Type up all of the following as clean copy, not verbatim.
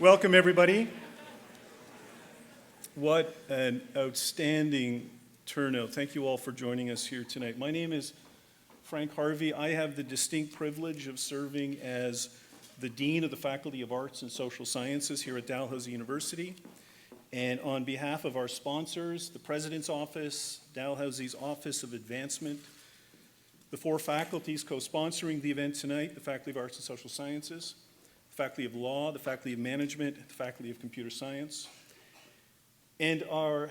Welcome, everybody. What an outstanding turnout. Thank you all for joining us here tonight. My name is Frank Harvey. I have the distinct privilege of serving as the Dean of the Faculty of Arts and Social Sciences here at Dalhousie University. And on behalf of our sponsors, the President's Office, Dalhousie's Office of Advancement, the four faculties co-sponsoring the event tonight, the Faculty of Arts and Social Sciences, the Faculty of Law, the Faculty of Management, the Faculty of Computer Science, and our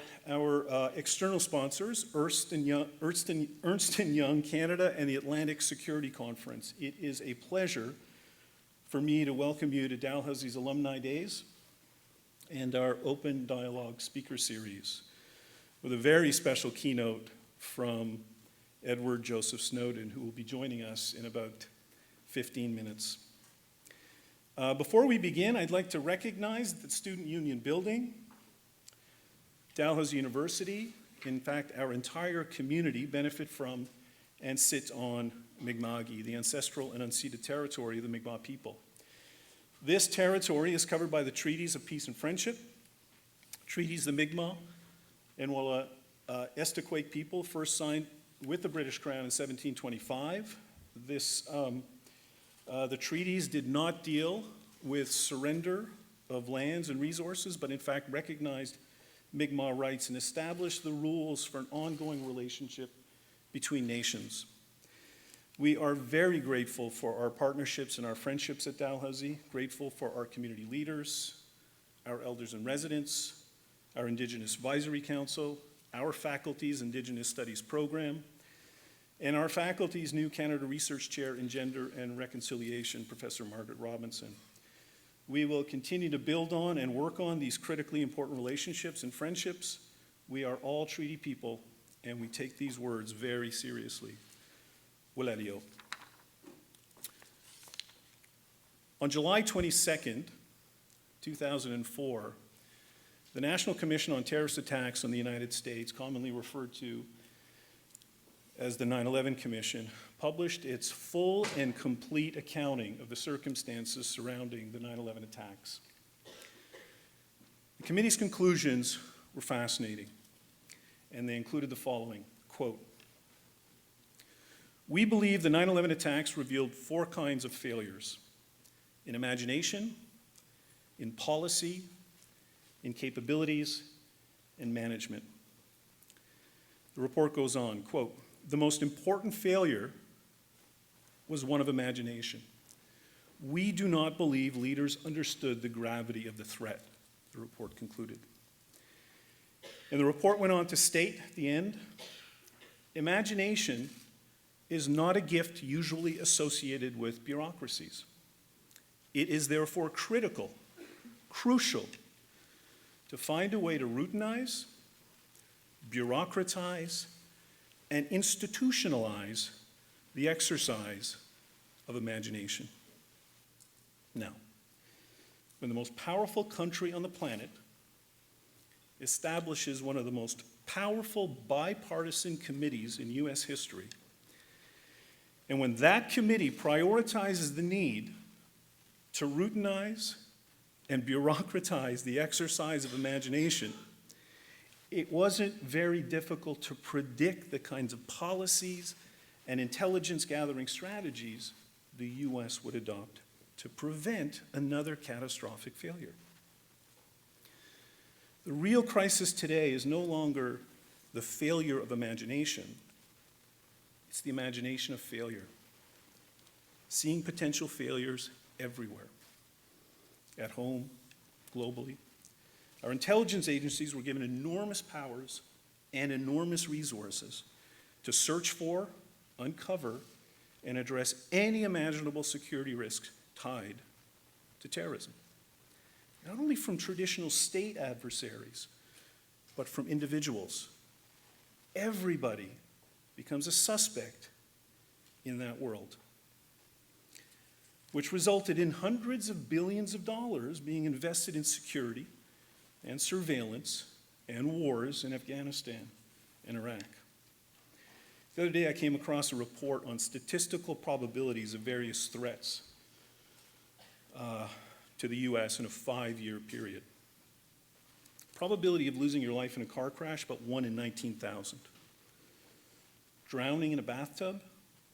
external sponsors, Ernst & Young Canada and the Atlantic Security Conference. It is a pleasure for me to welcome you to Dalhousie's Alumni Days and our Open Dialogue Speaker Series with a very special keynote from Edward Joseph Snowden, who will be joining us in about 15 minutes. Before we begin, I'd like to recognize the Student Union Building, Dalhousie University, in fact, our entire community benefit from and sit on Mi'kma'ki, the ancestral and unceded territory of the Mi'kmaq people. This territory is covered by the Treaties of Peace and Friendship, treaties the Mi'kmaq and Estiquake people first signed with the British Crown in 1725. The treaties did not deal with surrender of lands and resources, but in fact recognized Mi'kmaq rights and established the rules for an ongoing relationship between nations. We are very grateful for our partnerships and our friendships at Dalhousie, grateful for our community leaders, our elders and residents, our Indigenous Advisory Council, our faculty's Indigenous Studies program, and our faculty's new Canada Research Chair in Gender and Reconciliation, Professor Margaret Robinson. We will continue to build on and work on these critically important relationships and friendships. We are all treaty people, and we take these words very seriously. Wilelio. On July 22nd, 2004, the National Commission on Terrorist Attacks on the United States, commonly referred to as the 9/11 Commission, published its full and complete accounting of the circumstances surrounding the 9/11 attacks. The committee's conclusions were fascinating, and they included the following, quote, "We believe the 9/11 attacks revealed four kinds of failures: in imagination, in policy, in capabilities, and management." The report goes on, quote, "The most important failure was one of imagination. We do not believe leaders understood the gravity of the threat," the report concluded. And the report went on to state at the end, "Imagination is not a gift usually associated with bureaucracies. It is therefore crucial to find a way to routinize, bureaucratize, and institutionalize the exercise of imagination." Now, when the most powerful country on the planet establishes one of the most powerful bipartisan committees in U.S. history, and when that committee prioritizes the need to routinize and bureaucratize the exercise of imagination, it wasn't very difficult to predict the kinds of policies and intelligence gathering strategies the U.S. would adopt to prevent another catastrophic failure. The real crisis today is no longer the failure of imagination. It's the imagination of failure. Seeing potential failures everywhere, at home, globally. Our intelligence agencies were given enormous powers and enormous resources to search for, uncover, and address any imaginable security risks tied to terrorism. Not only from traditional state adversaries, but from individuals. Everybody becomes a suspect in that world, which resulted in hundreds of billions of dollars being invested in security and surveillance and wars in Afghanistan and Iraq. The other day I came across a report on statistical probabilities of various threats to the US in a 5-year period. Probability of losing your life in a car crash, but 1 in 19,000. Drowning in a bathtub,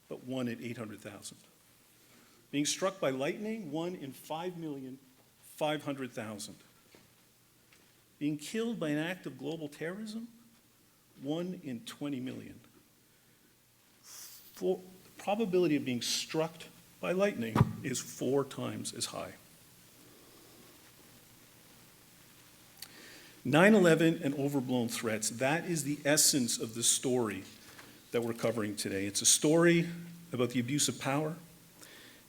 but 1 in 800,000. Being struck by lightning, 1 in 5,500,000. Being killed by an act of global terrorism, 1 in 20 million. The probability of being struck by lightning is 4 times as high. 9/11 and overblown threats, that is the essence of the story that we're covering today. It's a story about the abuse of power,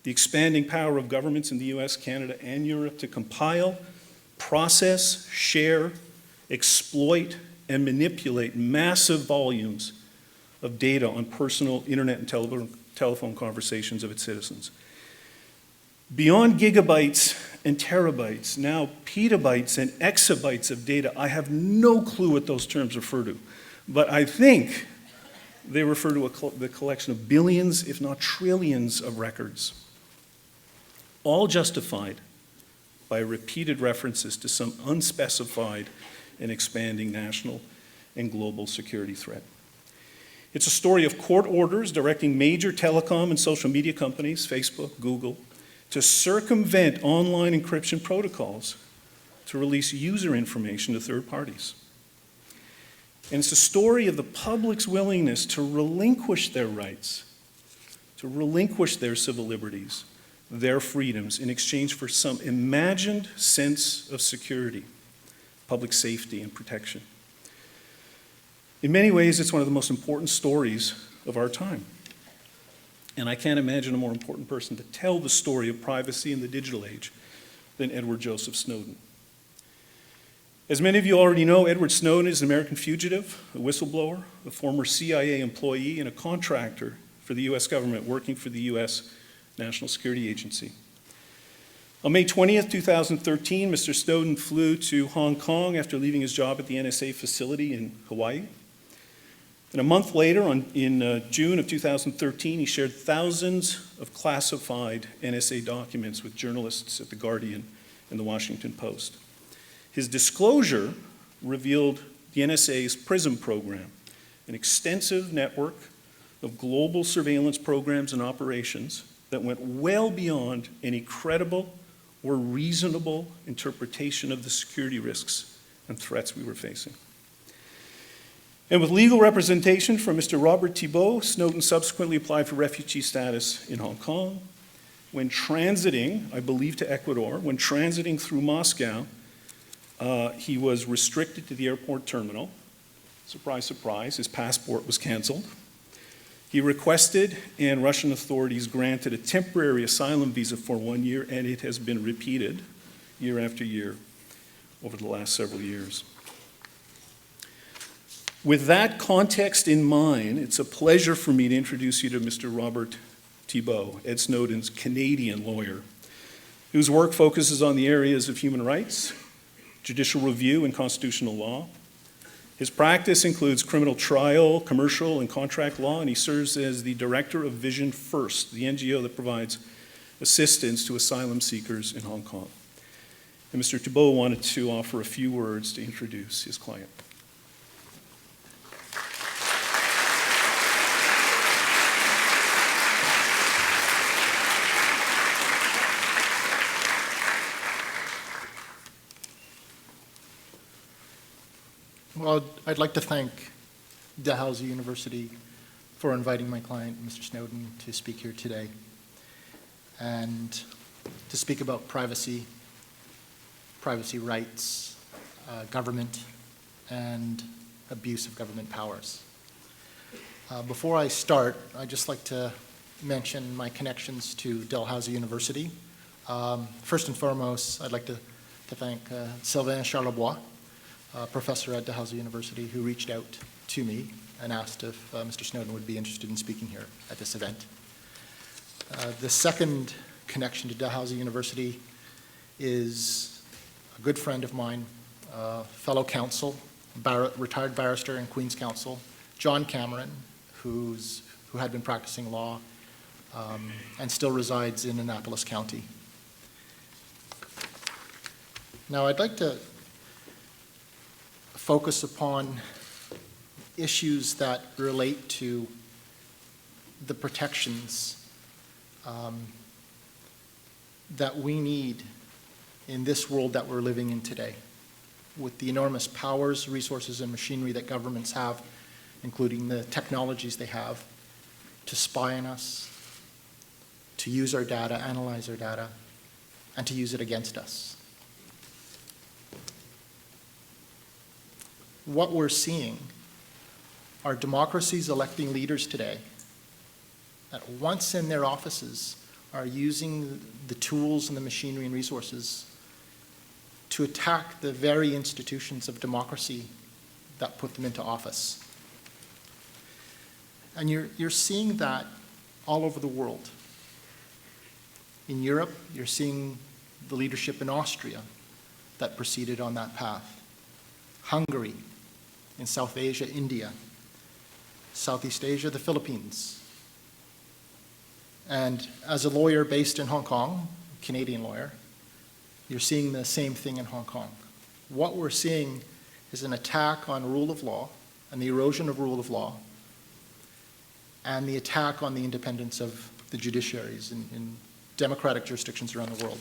the expanding power of governments in the US, Canada, and Europe to compile, process, share, exploit, and manipulate massive volumes of data on personal internet and telephone conversations of its citizens. Beyond gigabytes and terabytes, now petabytes and exabytes of data. I have no clue what those terms refer to, but I think they refer to the collection of billions, if not trillions, of records, all justified by repeated references to some unspecified and expanding national and global security threat. It's a story of court orders directing major telecom and social media companies, Facebook, Google, to circumvent online encryption protocols to release user information to third parties. And it's a story of the public's willingness to relinquish their rights, to relinquish their civil liberties, their freedoms, in exchange for some imagined sense of security, public safety, and protection. In many ways, it's one of the most important stories of our time. And I can't imagine a more important person to tell the story of privacy in the digital age than Edward Joseph Snowden. As many of you already know, Edward Snowden is an American fugitive, a whistleblower, a former CIA employee, and a contractor for the US government working for the US National Security Agency. On May 20th, 2013, Mr. Snowden flew to Hong Kong after leaving his job at the NSA facility in Hawaii. And a month later, in June of 2013, he shared thousands of classified NSA documents with journalists at The Guardian and The Washington Post. His disclosure revealed the NSA's PRISM program, an extensive network of global surveillance programs and operations that went well beyond any credible or reasonable interpretation of the security risks and threats we were facing. And with legal representation from Mr. Robert Tibbo, Snowden subsequently applied for refugee status in Hong Kong. When transiting, I believe to Ecuador, when transiting through Moscow, he was restricted to the airport terminal. Surprise, surprise, his passport was canceled. He requested, and Russian authorities granted, a temporary asylum visa for 1 year, and it has been repeated year after year over the last several years. With that context in mind, it's a pleasure for me to introduce you to Mr. Robert Tibbo, Ed Snowden's Canadian lawyer, whose work focuses on the areas of human rights, judicial review, and constitutional law. His practice includes criminal trial, commercial, and contract law, and he serves as the director of Vision First, the NGO that provides assistance to asylum seekers in Hong Kong. And Mr. Tibbo wanted to offer a few words to introduce his client. Well, I'd like to thank Dalhousie University for inviting my client, Mr. Snowden, to speak here today and to speak about privacy rights, government, and abuse of government powers. Before I start, I'd just like to mention my connections to Dalhousie University. First and foremost, I'd like to thank Sylvain Charlebois, professor at Dalhousie University, who reached out to me and asked if Mr. Snowden would be interested in speaking here at this event. The second connection to Dalhousie University is a good friend of mine, fellow counsel, retired barrister in Queen's Counsel, John Cameron, who had been practicing law and still resides in Annapolis County. Now, I'd like to focus upon issues that relate to the protections that we need in this world that we're living in today, with the enormous powers, resources, and machinery that governments have, including the technologies they have to spy on us, to use our data, analyze our data, and to use it against us. What we're seeing are democracies electing leaders today that once in their offices are using the tools and the machinery and resources to attack the very institutions of democracy that put them into office. And you're seeing that all over the world. In Europe, you're seeing the leadership in Austria that proceeded on that path. Hungary, in South Asia, India, Southeast Asia, the Philippines. And as a lawyer based in Hong Kong, Canadian lawyer, you're seeing the same thing in Hong Kong. What we're seeing is an attack on rule of law and the erosion of rule of law and the attack on the independence of the judiciaries in democratic jurisdictions around the world.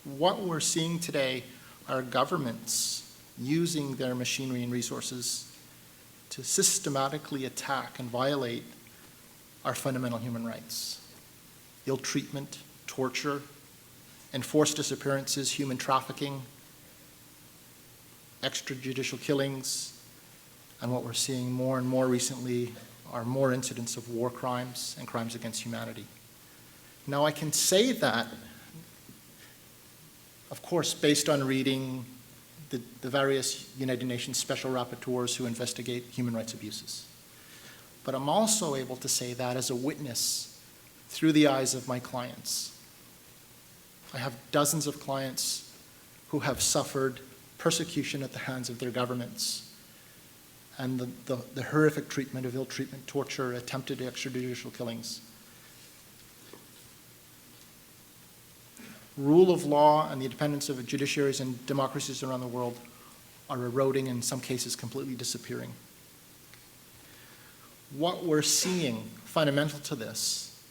What we're seeing today are governments using their machinery and resources to systematically attack and violate our fundamental human rights. Ill treatment, torture, enforced disappearances, human trafficking, extrajudicial killings, and what we're seeing more and more recently are more incidents of war crimes and crimes against humanity. Now, I can say that, of course, based on reading the various United Nations special rapporteurs who investigate human rights abuses. But I'm also able to say that as a witness through the eyes of my clients. I have dozens of clients who have suffered persecution at the hands of their governments and the horrific treatment of ill treatment, torture, attempted extrajudicial killings. Rule of law and the independence of judiciaries and democracies around the world are eroding, in some cases completely disappearing. What we're seeing fundamental to this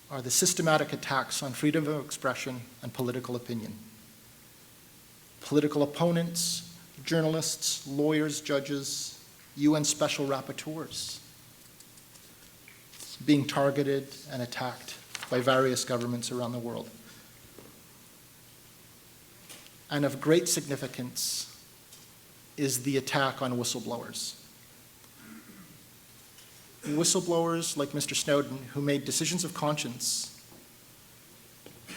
are the systematic attacks on freedom of expression and political opinion. Political opponents, journalists, lawyers, judges, UN special rapporteurs being targeted and attacked by various governments around the world. And of great significance is the attack on whistleblowers. Whistleblowers like Mr. Snowden, who made decisions of conscience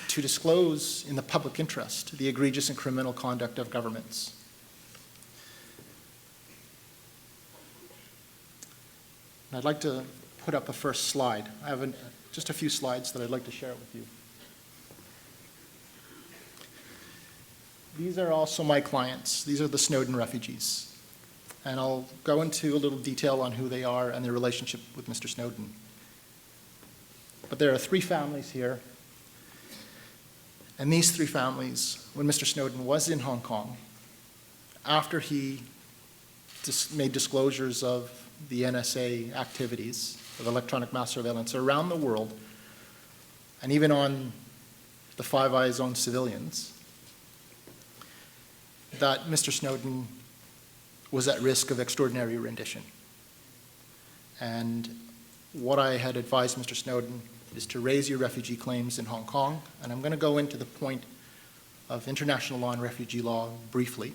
to disclose in the public interest the egregious and criminal conduct of governments. And I'd like to put up a first slide. I have just a few slides that I'd like to share with you. These are also my clients. These are the Snowden Refugees. And I'll go into a little detail on who they are and their relationship with Mr. Snowden. But there are 3 families here. And these 3 families, when Mr. Snowden was in Hong Kong, after he made disclosures of the NSA activities of electronic mass surveillance around the world, and even on the Five Eyes own civilians, that Mr. Snowden was at risk of extraordinary rendition. And what I had advised Mr. Snowden is to raise your refugee claims in Hong Kong, and I'm going to go into the point of international law and refugee law briefly,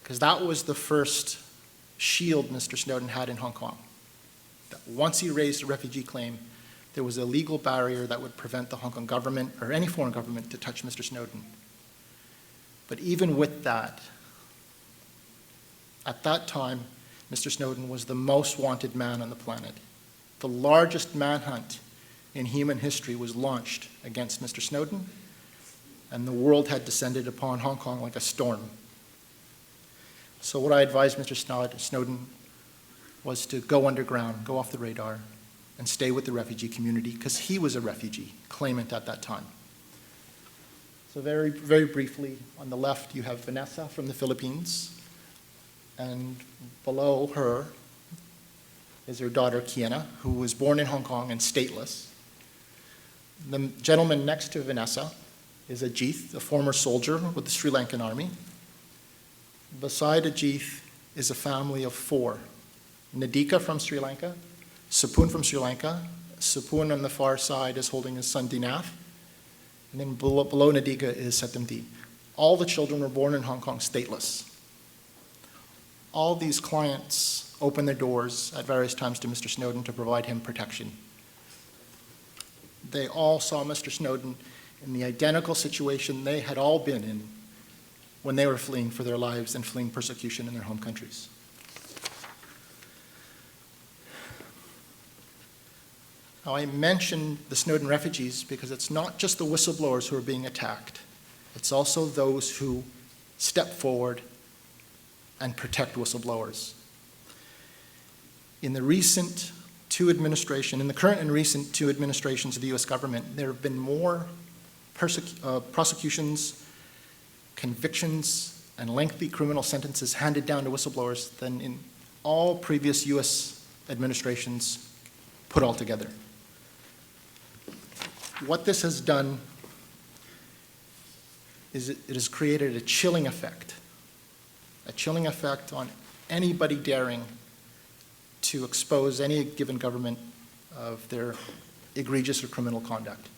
because that was the first shield Mr. Snowden had in Hong Kong. That once he raised a refugee claim, there was a legal barrier that would prevent the Hong Kong government or any foreign government to touch Mr. Snowden. But even with that, at that time, Mr. Snowden was the most wanted man on the planet. The largest manhunt in human history was launched against Mr. Snowden, and the world had descended upon Hong Kong like a storm. So what I advised Mr. Snowden was to go underground, go off the radar, and stay with the refugee community because he was a refugee claimant at that time. So very, very briefly, on the left you have Vanessa from the Philippines, and below her is her daughter Kiana, who was born in Hong Kong and stateless. The gentleman next to Vanessa is Ajith, a former soldier with the Sri Lankan army. Beside Ajith is a family of 4. Nadika from Sri Lanka, Sapun from Sri Lanka. Sapun on the far side is holding his son Dinath. And then below Nadika is Satamdi. All the children were born in Hong Kong stateless. All these clients opened their doors at various times to Mr. Snowden to provide him protection. They all saw Mr. Snowden in the identical situation they had all been in when they were fleeing for their lives and fleeing persecution in their home countries. Now, I mention the Snowden refugees because it's not just the whistleblowers who are being attacked. It's also those who step forward and protect whistleblowers. In the current and recent 2 administrations of the US government, there have been more prosecutions, convictions, and lengthy criminal sentences handed down to whistleblowers than in all previous US administrations put all together. What this has done is it has created a chilling effect on anybody daring to expose any given government of their egregious or criminal conduct.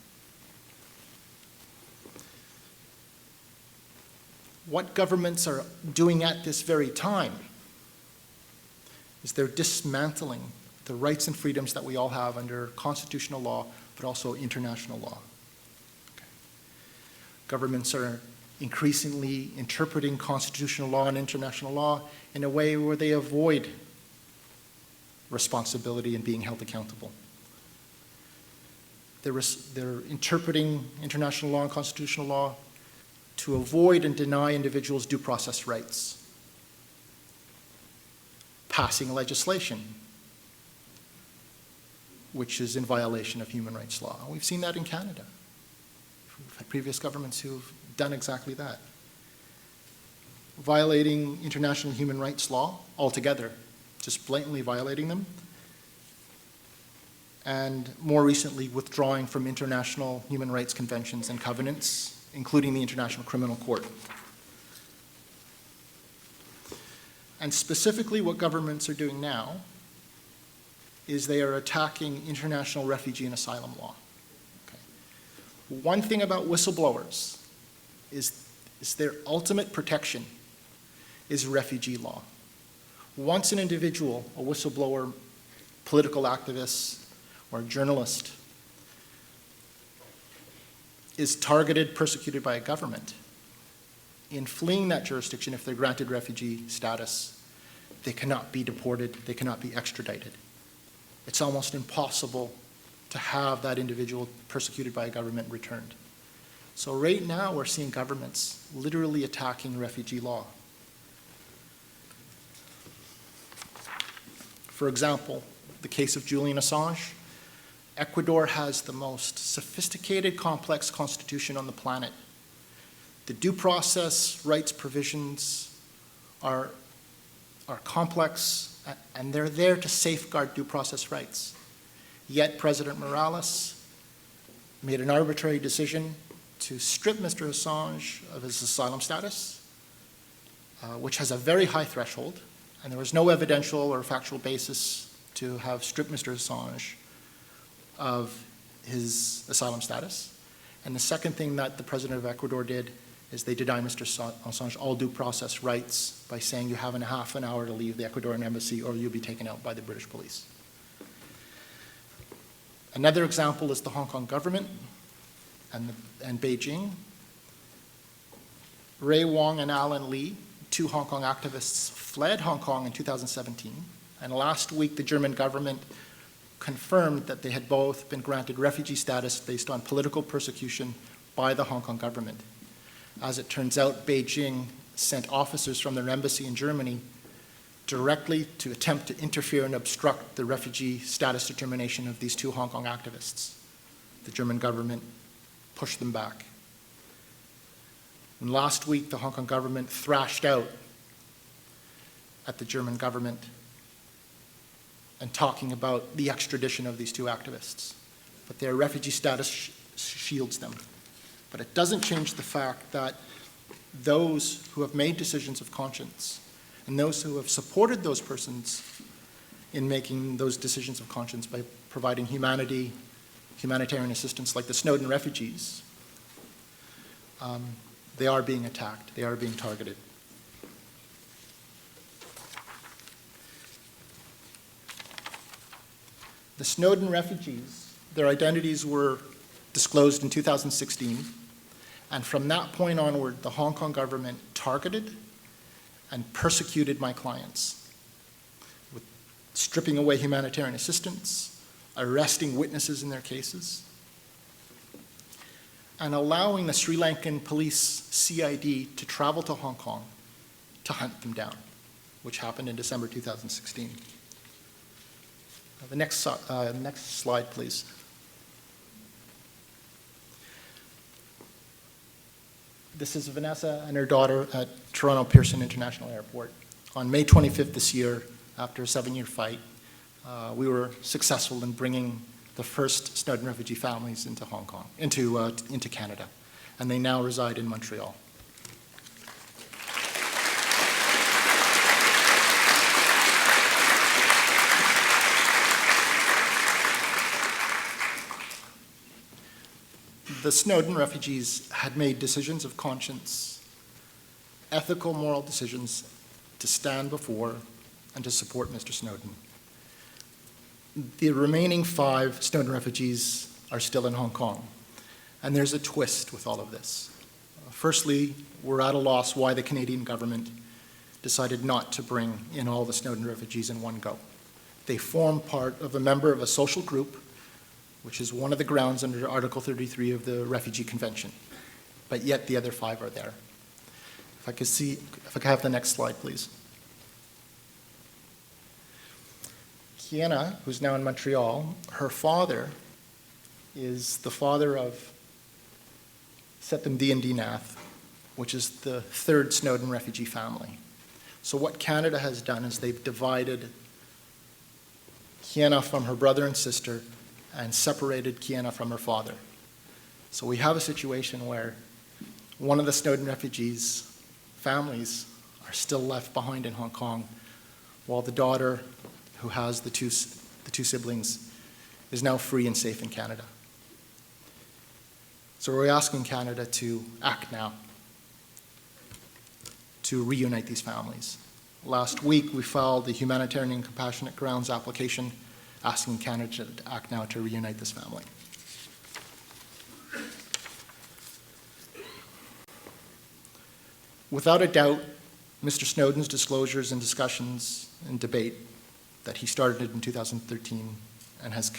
What governments are doing at this very time is they're dismantling the rights and freedoms that we all have under constitutional law, but also international law. Okay. Governments are increasingly interpreting constitutional law and international law in a way where they avoid responsibility and being held accountable. They're interpreting international law and constitutional law to avoid and deny individuals due process rights. Passing legislation which is in violation of human rights law. We've seen that in Canada. We've had previous governments who've done exactly that. Violating international human rights law altogether, just blatantly violating them, and more recently withdrawing from international human rights conventions and covenants, including the International Criminal Court. And specifically what governments are doing now is they are attacking international refugee and asylum law. Okay. One thing about whistleblowers is their ultimate protection is refugee law. Once an individual, a whistleblower, political activist, or a journalist is targeted, persecuted by a government, in fleeing that jurisdiction, if they're granted refugee status, they cannot be deported, they cannot be extradited. It's almost impossible to have that individual persecuted by a government returned. So right now we're seeing governments literally attacking refugee law. For example, the case of Julian Assange. Ecuador has the most sophisticated, complex constitution on the planet. The due process rights provisions are complex, and they're there to safeguard due process rights. Yet President Morales made an arbitrary decision to strip Mr. Assange of his asylum status, which has a very high threshold, and there was no evidential or factual basis to have stripped Mr. Assange of his asylum status. And the second thing that the president of Ecuador did is they denied Mr. Assange all due process rights by saying you have half an hour to leave the Ecuadorian embassy or you'll be taken out by the British police. Another example is the Hong Kong government and Beijing. Ray Wong and Alan Lee, 2 Hong Kong activists, fled Hong Kong in 2017, and last week the German government confirmed that they had both been granted refugee status based on political persecution by the Hong Kong government. As it turns out, Beijing sent officers from their embassy in Germany directly to attempt to interfere and obstruct the refugee status determination of these two Hong Kong activists. The German government pushed them back. And last week, the Hong Kong government thrashed out at the German government and talking about the extradition of these two activists. But their refugee status shields them. But it doesn't change the fact that those who have made decisions of conscience and those who have supported those persons in making those decisions of conscience by providing humanitarian assistance like the Snowden Refugees, they are being attacked, they are being targeted. The Snowden Refugees, their identities were disclosed in 2016, and from that point onward, the Hong Kong government targeted and persecuted my clients, with stripping away humanitarian assistance, arresting witnesses in their cases, and allowing the Sri Lankan police CID to travel to Hong Kong to hunt them down, which happened in December 2016. The next slide, please. This is Vanessa and her daughter at Toronto Pearson International Airport. On May 25th this year, after a 7-year fight, we were successful in bringing the first Snowden refugee families into Hong Kong, into Canada, and they now reside in Montreal. The Snowden refugees had made decisions of conscience, ethical, moral decisions to stand before and to support Mr. Snowden. The remaining 5 Snowden refugees are still in Hong Kong, and there's a twist with all of this. Firstly, we're at a loss why the Canadian government decided not to bring in all the Snowden refugees in one go. They form part of a member of a social group, which is one of the grounds under Article 33 of the Refugee Convention, but yet the other 5 are there. If I could have the next slide, please. Kiana, who's now in Montreal, her father is the father of Setam D and D Nath, which is the 3rd Snowden refugee family. So what Canada has done is they've divided Kiana from her brother and sister and separated Kiana from her father. So we have a situation where one of the Snowden refugees' families are still left behind in Hong Kong, while the daughter, who has the two siblings, is now free and safe in Canada. So we're asking Canada to act now, to reunite these families. Last week, we filed the Humanitarian and Compassionate Grounds application asking Canada to act now to reunite this family. Without a doubt, Mr. Snowden's disclosures and discussions and debate that he started in 2013 and has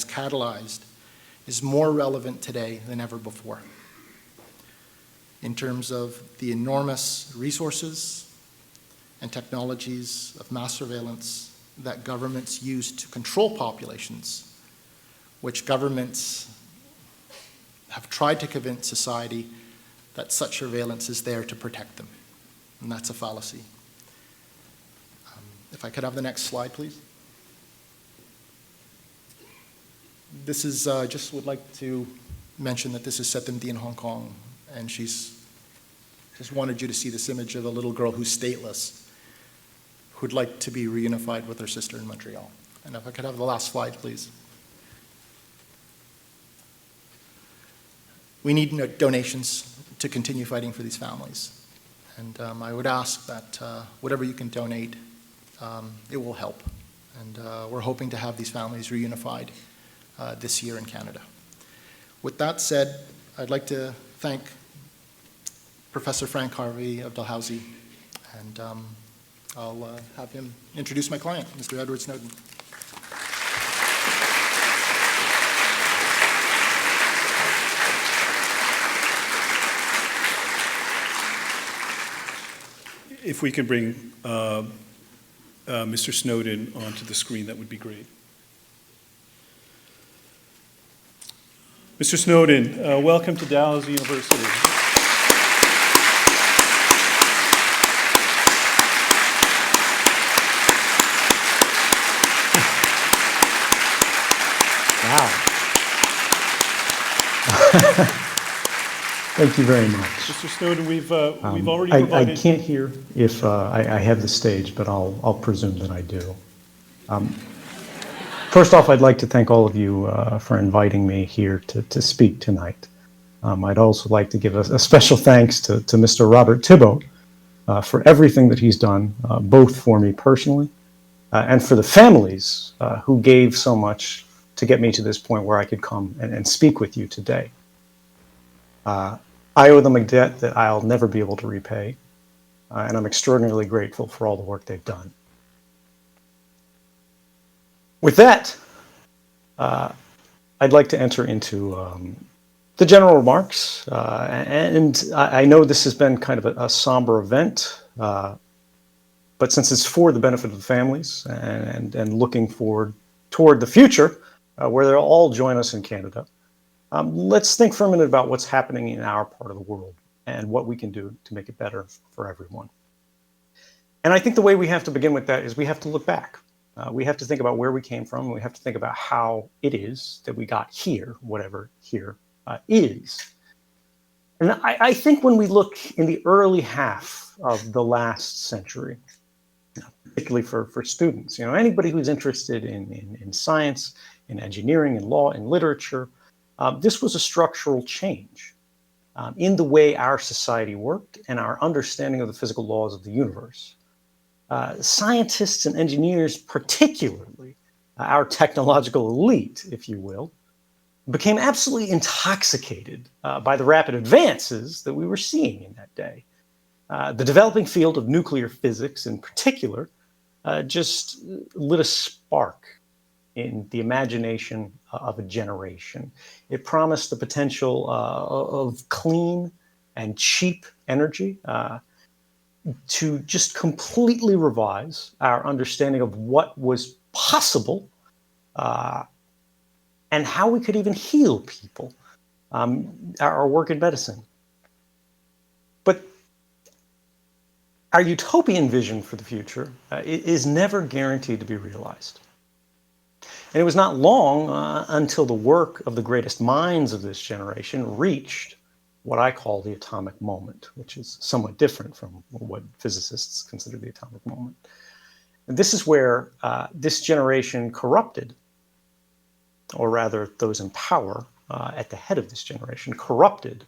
catalyzed is more relevant today than ever before in terms of the enormous resources and technologies of mass surveillance that governments use to control populations, which governments have tried to convince society that such surveillance is there to protect them, and that's a fallacy. If I could have the next slide, please. This is, just would like to mention that this is Setam D in Hong Kong, and she's just wanted you to see this image of a little girl who's stateless, who'd like to be reunified with her sister in Montreal. And if I could have the last slide, please. We need donations to continue fighting for these families. And I would ask that whatever you can donate, it will help. And we're hoping to have these families reunified this year in Canada. With that said, I'd like to thank Professor Frank Harvey of Dalhousie, and I'll have him introduce my client, Mr. Edward Snowden. If we can bring Mr. Snowden onto the screen, that would be great. Mr. Snowden, welcome to Dalhousie University. Wow. Thank you very much. Mr. Snowden, we've already provided... I can't hear if I have the stage, but I'll presume that I do. First off, I'd like to thank all of you for inviting me here to speak tonight. I'd also like to give a special thanks to Mr. Robert Tibbo for everything that he's done, both for me personally and for the families who gave so much to get me to this point where I could come and speak with you today. I owe them a debt that I'll never be able to repay, and I'm extraordinarily grateful for all the work they've done. With that, I'd like to enter into the general remarks, and I know this has been kind of a somber event, but since it's for the benefit of the families and looking forward toward the future, where they'll all join us in Canada, let's think for a minute about what's happening in our part of the world and what we can do to make it better for everyone. And I think the way we have to begin with that is we have to look back. We have to think about where we came from, and we have to think about how it is that we got here, whatever here is. And I think when we look in the early half of the last century, particularly for students, anybody who's interested in science, in engineering, in law, in literature, this was a structural change in the way our society worked and our understanding of the physical laws of the universe. Scientists and engineers, particularly our technological elite, if you will, became absolutely intoxicated by the rapid advances that we were seeing in that day. The developing field of nuclear physics in particular just lit a spark in the imagination of a generation. It promised the potential of clean and cheap energy to just completely revise our understanding of what was possible and how we could even heal people, our work in medicine. But our utopian vision for the future is never guaranteed to be realized. And it was not long until the work of the greatest minds of this generation reached what I call the atomic moment, which is somewhat different from what physicists consider the atomic moment. And this is where this generation corrupted, or rather those in power at the head of this generation corrupted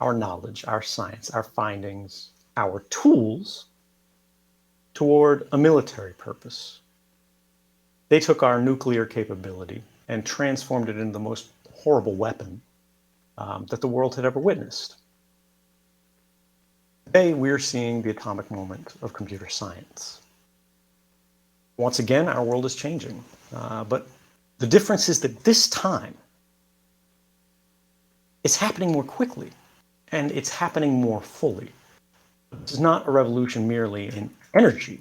our knowledge, our science, our findings, our tools toward a military purpose. They took our nuclear capability and transformed it into the most horrible weapon that the world had ever witnessed. Today, we're seeing the atomic moment of computer science. Once again, our world is changing, but the difference is that this time, it's happening more quickly, and it's happening more fully. This is not a revolution merely in energy.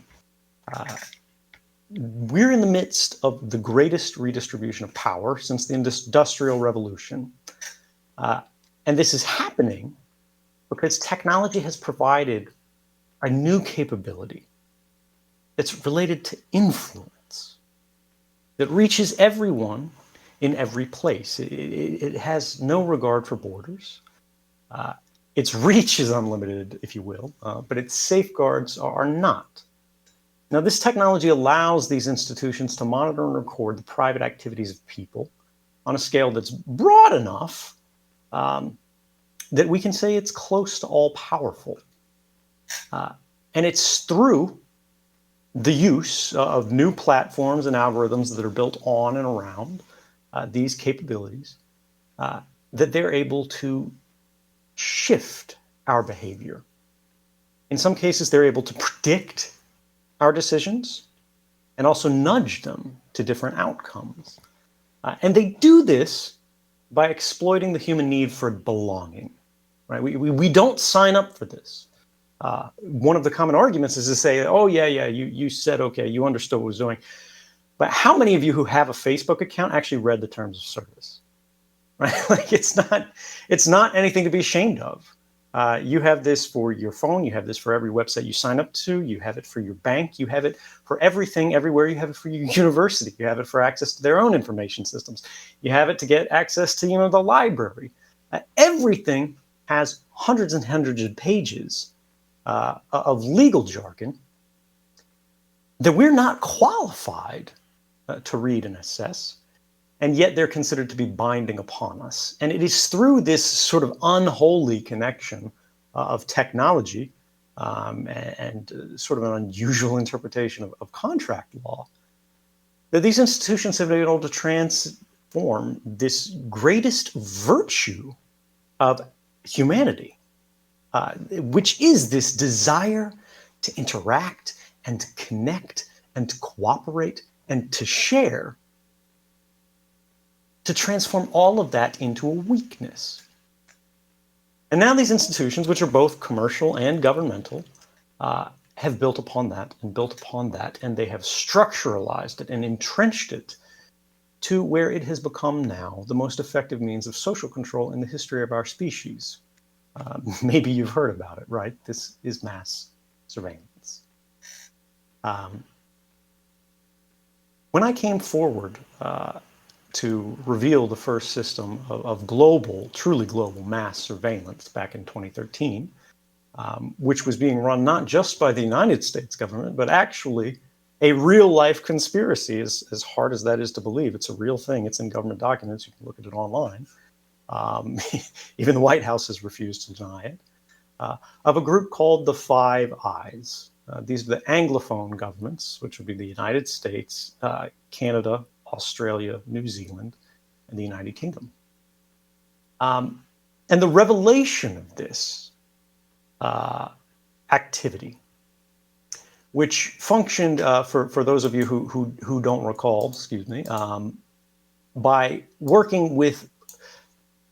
We're in the midst of the greatest redistribution of power since the Industrial Revolution. And this is happening because technology has provided a new capability that's related to influence, that reaches everyone in every place. It has no regard for borders. Its reach is unlimited, if you will, but its safeguards are not. Now, this technology allows these institutions to monitor and record the private activities of people on a scale that's broad enough that we can say it's close to all-powerful. And it's through the use of new platforms and algorithms that are built on and around these capabilities that they're able to shift our behavior. In some cases, they're able to predict our decisions and also nudge them to different outcomes. And they do this by exploiting the human need for belonging. Right? We don't sign up for this. one of the common arguments is to say, oh, yeah, you said, okay, you understood what it was doing. But how many of you who have a Facebook account actually read the terms of service? Right? Like it's not anything to be ashamed of. You have this for your phone. You have this for every website you sign up to. You have it for your bank. You have it for everything, everywhere. You have it for your university. You have it for access to their own information systems. You have it to get access to, the library. Everything has hundreds and hundreds of pages of legal jargon that we're not qualified to read and assess. And yet they're considered to be binding upon us. And it is through this sort of unholy connection of technology and sort of an unusual interpretation of contract law that these institutions have been able to transform this greatest virtue of humanity, which is this desire to interact and to connect and to cooperate and to share, to transform all of that into a weakness. And now these institutions, which are both commercial and governmental, have built upon that, and they have structuralized it and entrenched it to where it has become now the most effective means of social control in the history of our species. Maybe you've heard about it, right? This is mass surveillance. When I came forward to reveal the first system of global, truly global mass surveillance back in 2013, which was being run not just by the United States government, but actually a real-life conspiracy, as hard as that is to believe. It's a real thing. It's in government documents. You can look at it online. Even the White House has refused to deny it, of a group called the Five Eyes. These are the Anglophone governments, which would be the United States, Canada, Australia, New Zealand, and the United Kingdom. And the revelation of this activity, which functioned, for those of you who don't recall, by working with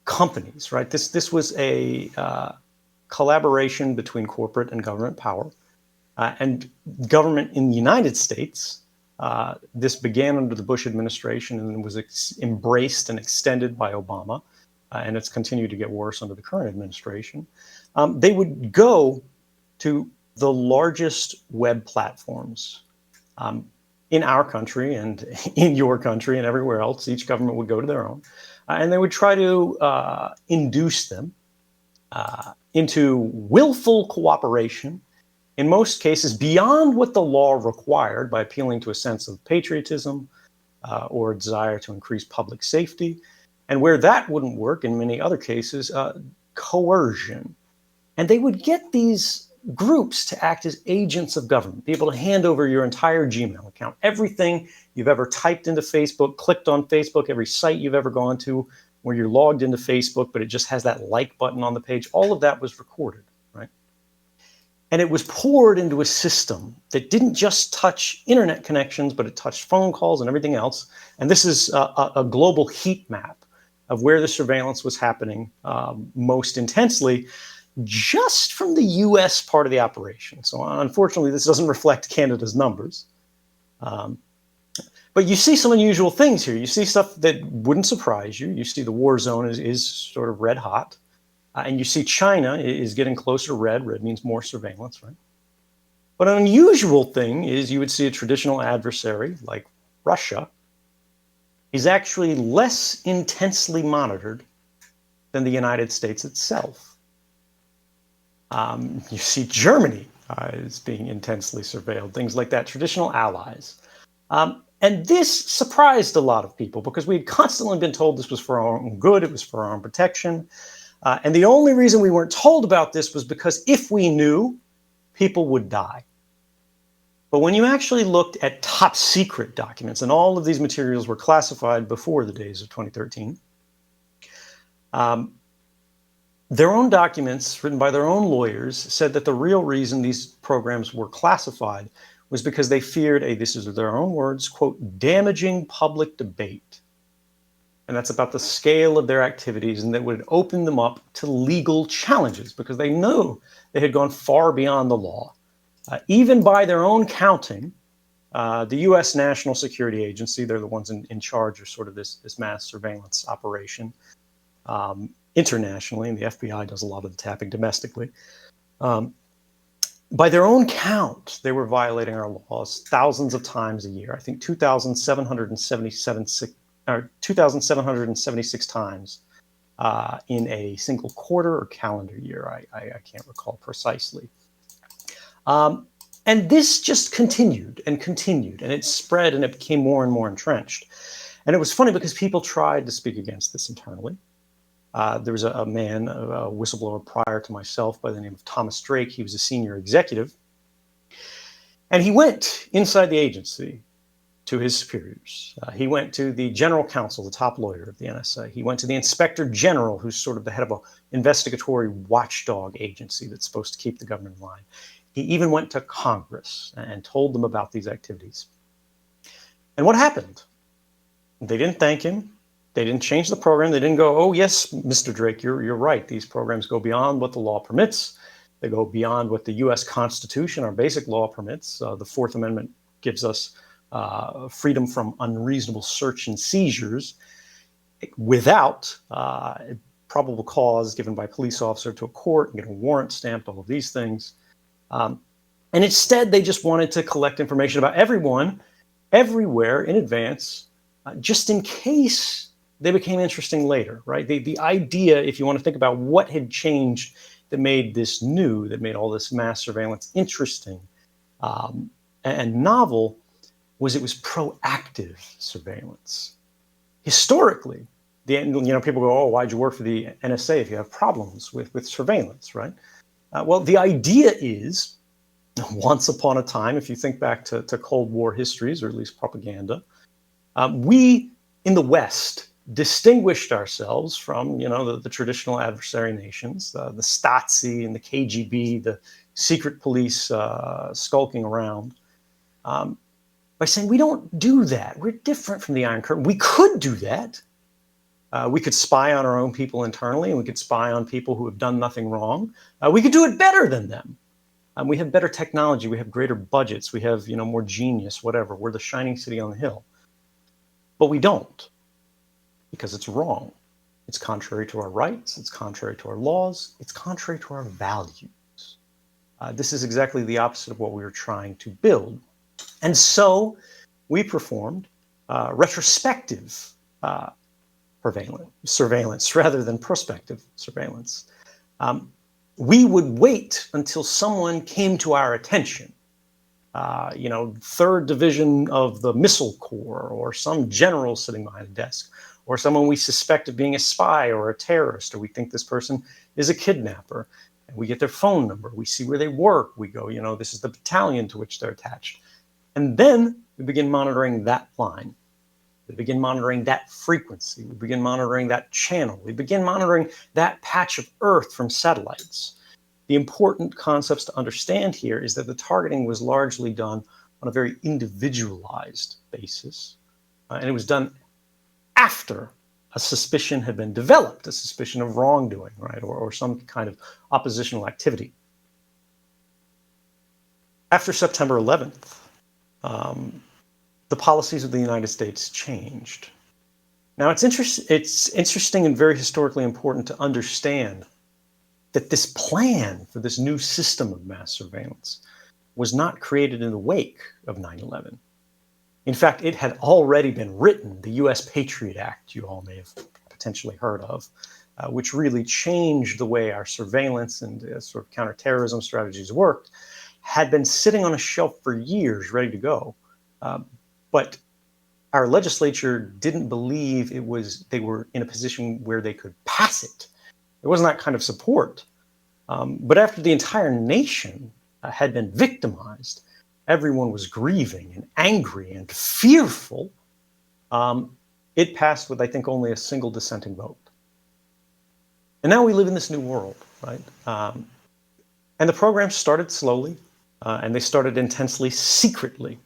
companies, right? This was a collaboration between corporate and government power. And government in the United States, this began under the Bush administration and was embraced and extended by Obama, and it's continued to get worse under the current administration. They would go to the largest web platforms in our country and in your country and everywhere else. Each government would go to their own, and they would try to induce them into willful cooperation, in most cases beyond what the law required, by appealing to a sense of patriotism or a desire to increase public safety. And where that wouldn't work, in many other cases, coercion. And they would get these groups to act as agents of government, be able to hand over your entire Gmail account, everything you've ever typed into Facebook, clicked on Facebook, every site you've ever gone to where you're logged into Facebook, but it just has that like button on the page. All of that was recorded, right? And it was poured into a system that didn't just touch internet connections, but it touched phone calls and everything else. And this is a global heat map of where the surveillance was happening most intensely, just from the US part of the operation. So unfortunately, this doesn't reflect Canada's numbers. But you see some unusual things here. You see stuff that wouldn't surprise you. You see the war zone is sort of red hot. And you see China is getting closer to red. Red means more surveillance, right? But an unusual thing is you would see a traditional adversary like Russia is actually less intensely monitored than the United States itself. You see Germany is being intensely surveilled, things like that, traditional allies. And this surprised a lot of people because we had constantly been told this was for our own good, it was for our own protection. And the only reason we weren't told about this was because if we knew, people would die. But when you actually looked at top secret documents, and all of these materials were classified before the days of 2013, their own documents written by their own lawyers said that the real reason these programs were classified was because they feared this is their own words, quote, damaging public debate. And that's about the scale of their activities, and that would open them up to legal challenges because they knew they had gone far beyond the law. Even by their own counting, the U.S. National Security Agency, they're the ones in charge of sort of this mass surveillance operation internationally, and the FBI does a lot of the tapping domestically. By their own count, they were violating our laws thousands of times a year. I think 2,776 times in a single quarter or calendar year. I can't recall precisely. And this just continued, and it spread, and it became more and more entrenched. And it was funny because people tried to speak against this internally. There was a man, a whistleblower prior to myself by the name of Thomas Drake. He was a senior executive. And he went inside the agency to his superiors. He went to the general counsel, the top lawyer of the NSA. He went to the inspector general, who's sort of the head of an investigatory watchdog agency that's supposed to keep the government in line. He even went to Congress and told them about these activities. And what happened? They didn't thank him. They didn't change the program. They didn't go, oh, yes, Mr. Drake, you're right. These programs go beyond what the law permits. They go beyond what the U.S. Constitution, our basic law, permits. The Fourth Amendment gives us freedom from unreasonable search and seizures without probable cause given by a police officer to a court and get a warrant stamped, all of these things. And instead, they just wanted to collect information about everyone, everywhere in advance, just in case they became interesting later, right? The idea, if you want to think about what had changed that made this new, that made all this mass surveillance interesting and novel, was it was proactive surveillance. Historically, people go, oh, why'd you work for the NSA if you have problems with surveillance, right? Well, the idea is, once upon a time, if you think back to Cold War histories, or at least propaganda, we in the West distinguished ourselves from, the traditional adversary nations, the Stasi and the KGB, the secret police skulking around, by saying we don't do that. We're different from the Iron Curtain. We could do that. We could spy on our own people internally, and we could spy on people who have done nothing wrong. We could do it better than them. We have better technology. We have greater budgets. We have, more genius, whatever. We're the shining city on the hill. But we don't, because it's wrong. It's contrary to our rights. It's contrary to our laws. It's contrary to our values. This is exactly the opposite of what we were trying to build. And so we performed retrospective surveillance rather than prospective surveillance. We would wait until someone came to our attention, 3rd Division of the Missile Corps, or some general sitting behind a desk, or someone we suspect of being a spy or a terrorist, or we think this person is a kidnapper. And we get their phone number. We see where they work. We go, this is the battalion to which they're attached. And then we begin monitoring that line. We begin monitoring that frequency. We begin monitoring that channel. We begin monitoring that patch of Earth from satellites. The important concepts to understand here is that the targeting was largely done on a very individualized basis. And it was done after a suspicion had been developed, a suspicion of wrongdoing, right, or some kind of oppositional activity. After September 11th, the policies of the United States changed. Now, it's interesting and very historically important to understand that this plan for this new system of mass surveillance was not created in the wake of 9/11. In fact, it had already been written. The U.S. Patriot Act, you all may have potentially heard of, which really changed the way our surveillance and sort of counterterrorism strategies worked, had been sitting on a shelf for years, ready to go. But our legislature didn't believe they were in a position where they could pass it. There wasn't that kind of support. But after the entire nation had been victimized, everyone was grieving and angry and fearful, it passed with, I think, only a single dissenting vote. And now we live in this new world, right? And the program started slowly, and they started intensely secretly.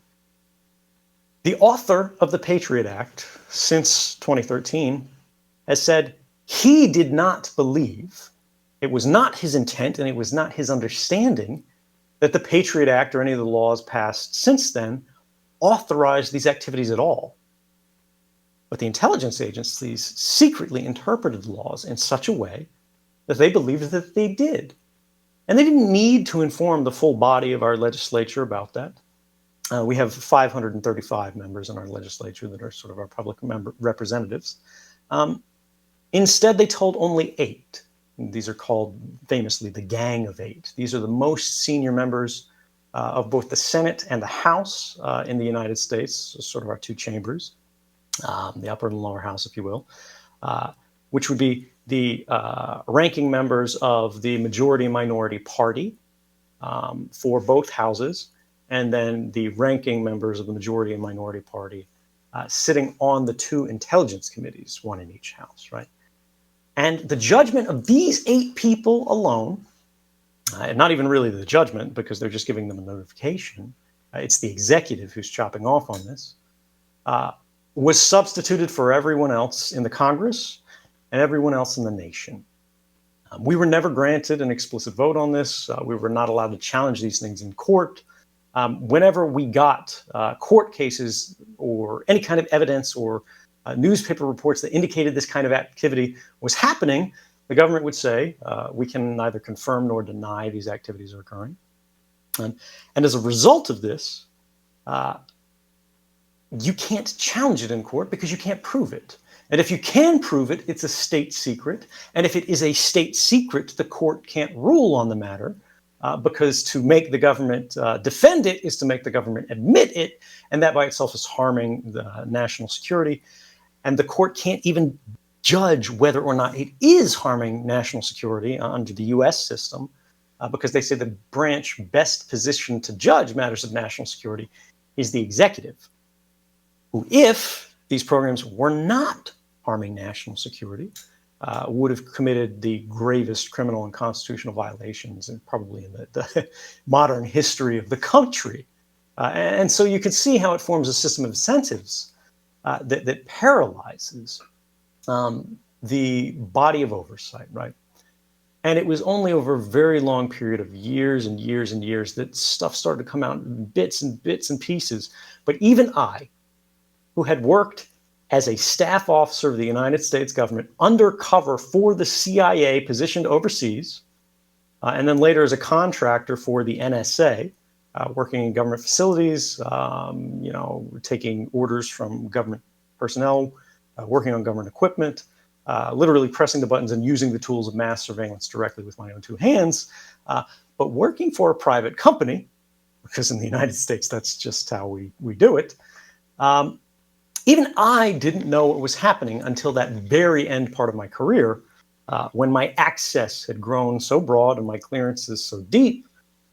The author of the Patriot Act since 2013 has said he did not believe, it was not his intent and it was not his understanding that the Patriot Act or any of the laws passed since then authorized these activities at all. But the intelligence agencies secretly interpreted the laws in such a way that they believed that they did. And they didn't need to inform the full body of our legislature about that. We have 535 members in our legislature that are sort of our public representatives. Instead, they told only 8. These are called famously the Gang of 8. These are the most senior members of both the Senate and the House in the United States, so sort of our 2 chambers, the upper and lower house, if you will, which would be the ranking members of the majority and minority party for both houses, and then the ranking members of the majority and minority party sitting on the 2 intelligence committees, 1 in each house, right? And the judgment of these 8 people alone, not even really the judgment because they're just giving them a notification, it's the executive who's chopping off on this, was substituted for everyone else in the Congress and everyone else in the nation. We were never granted an explicit vote on this. We were not allowed to challenge these things in court. Whenever we got court cases or any kind of evidence or newspaper reports that indicated this kind of activity was happening, the government would say, we can neither confirm nor deny these activities are occurring. And as a result of this, you can't challenge it in court because you can't prove it. And if you can prove it, it's a state secret. And if it is a state secret, the court can't rule on the matter because to make the government defend it is to make the government admit it. And that by itself is harming the national security. And the court can't even judge whether or not it is harming national security under the US system because they say the branch best positioned to judge matters of national security is the executive, who, if these programs were not harming national security, would have committed the gravest criminal and constitutional violations and probably in the modern history of the country. And so you can see how it forms a system of incentives that paralyzes the body of oversight, right? And it was only over a very long period of years and years and years that stuff started to come out in bits and bits and pieces. But even I, who had worked as a staff officer of the United States government undercover for the CIA positioned overseas, and then later as a contractor for the NSA, working in government facilities, taking orders from government personnel, working on government equipment, literally pressing the buttons and using the tools of mass surveillance directly with my own 2 hands, but working for a private company, because in the United States, that's just how we do it. Even I didn't know what was happening until that very end part of my career, when my access had grown so broad and my clearances so deep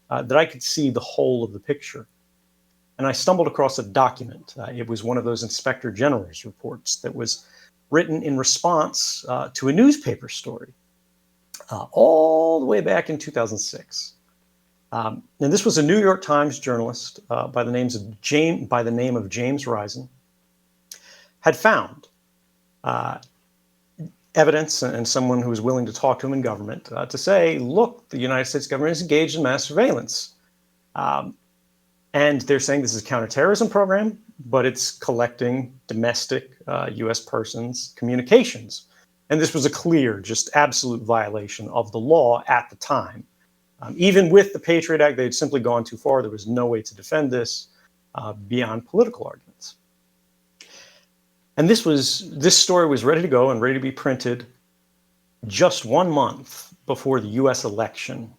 that I could see the whole of the picture. And I stumbled across a document. It was one of those Inspector General's reports that was written in response to a newspaper story all the way back in 2006. And this was a New York Times journalist by the name of James Risen, had found evidence and someone who was willing to talk to him in government to say, look, the United States government is engaged in mass surveillance. And they're saying this is a counterterrorism program, but it's collecting domestic US persons' communications. And this was a clear, just absolute violation of the law at the time. Even with the Patriot Act, they had simply gone too far. There was no way to defend this beyond political arguments. And this story was ready to go and ready to be printed just 1 month before the US election,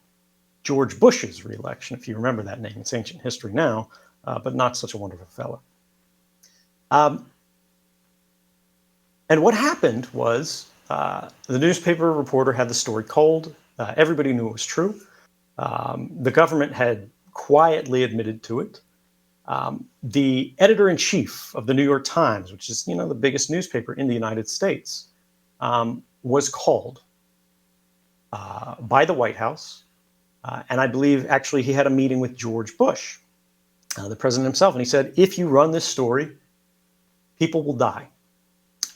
George Bush's re-election, if you remember that name. It's ancient history now, but not such a wonderful fellow. And what happened was the newspaper reporter had the story cold. Everybody knew it was true. The government had quietly admitted to it. The editor-in-chief of the New York Times, which is, the biggest newspaper in the United States, was called by the White House. And I believe actually he had a meeting with George Bush, the president himself. And he said, if you run this story, people will die.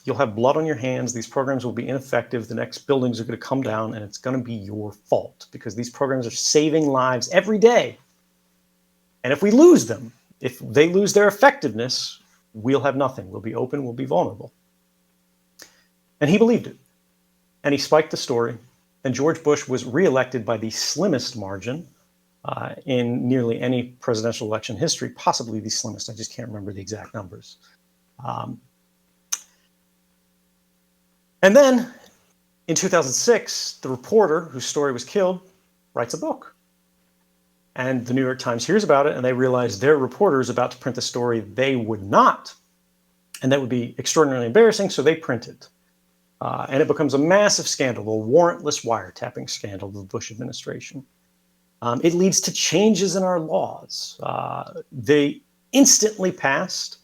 you'll have blood on your hands. These programs will be ineffective. The next buildings are going to come down, and it's going to be your fault because these programs are saving lives every day. And if we lose them, if they lose their effectiveness, we'll have nothing. We'll be open, we'll be vulnerable. And he believed it. And he spiked the story. And George Bush was reelected by the slimmest margin in nearly any presidential election history, possibly the slimmest. I just can't remember the exact numbers. And then in 2006, the reporter whose story was killed writes a book. And the New York Times hears about it, and they realize their reporter is about to print the story they would not. And that would be extraordinarily embarrassing, so they print it. And it becomes a massive scandal, a warrantless wiretapping scandal of the Bush administration. It leads to changes in our laws. They instantly passed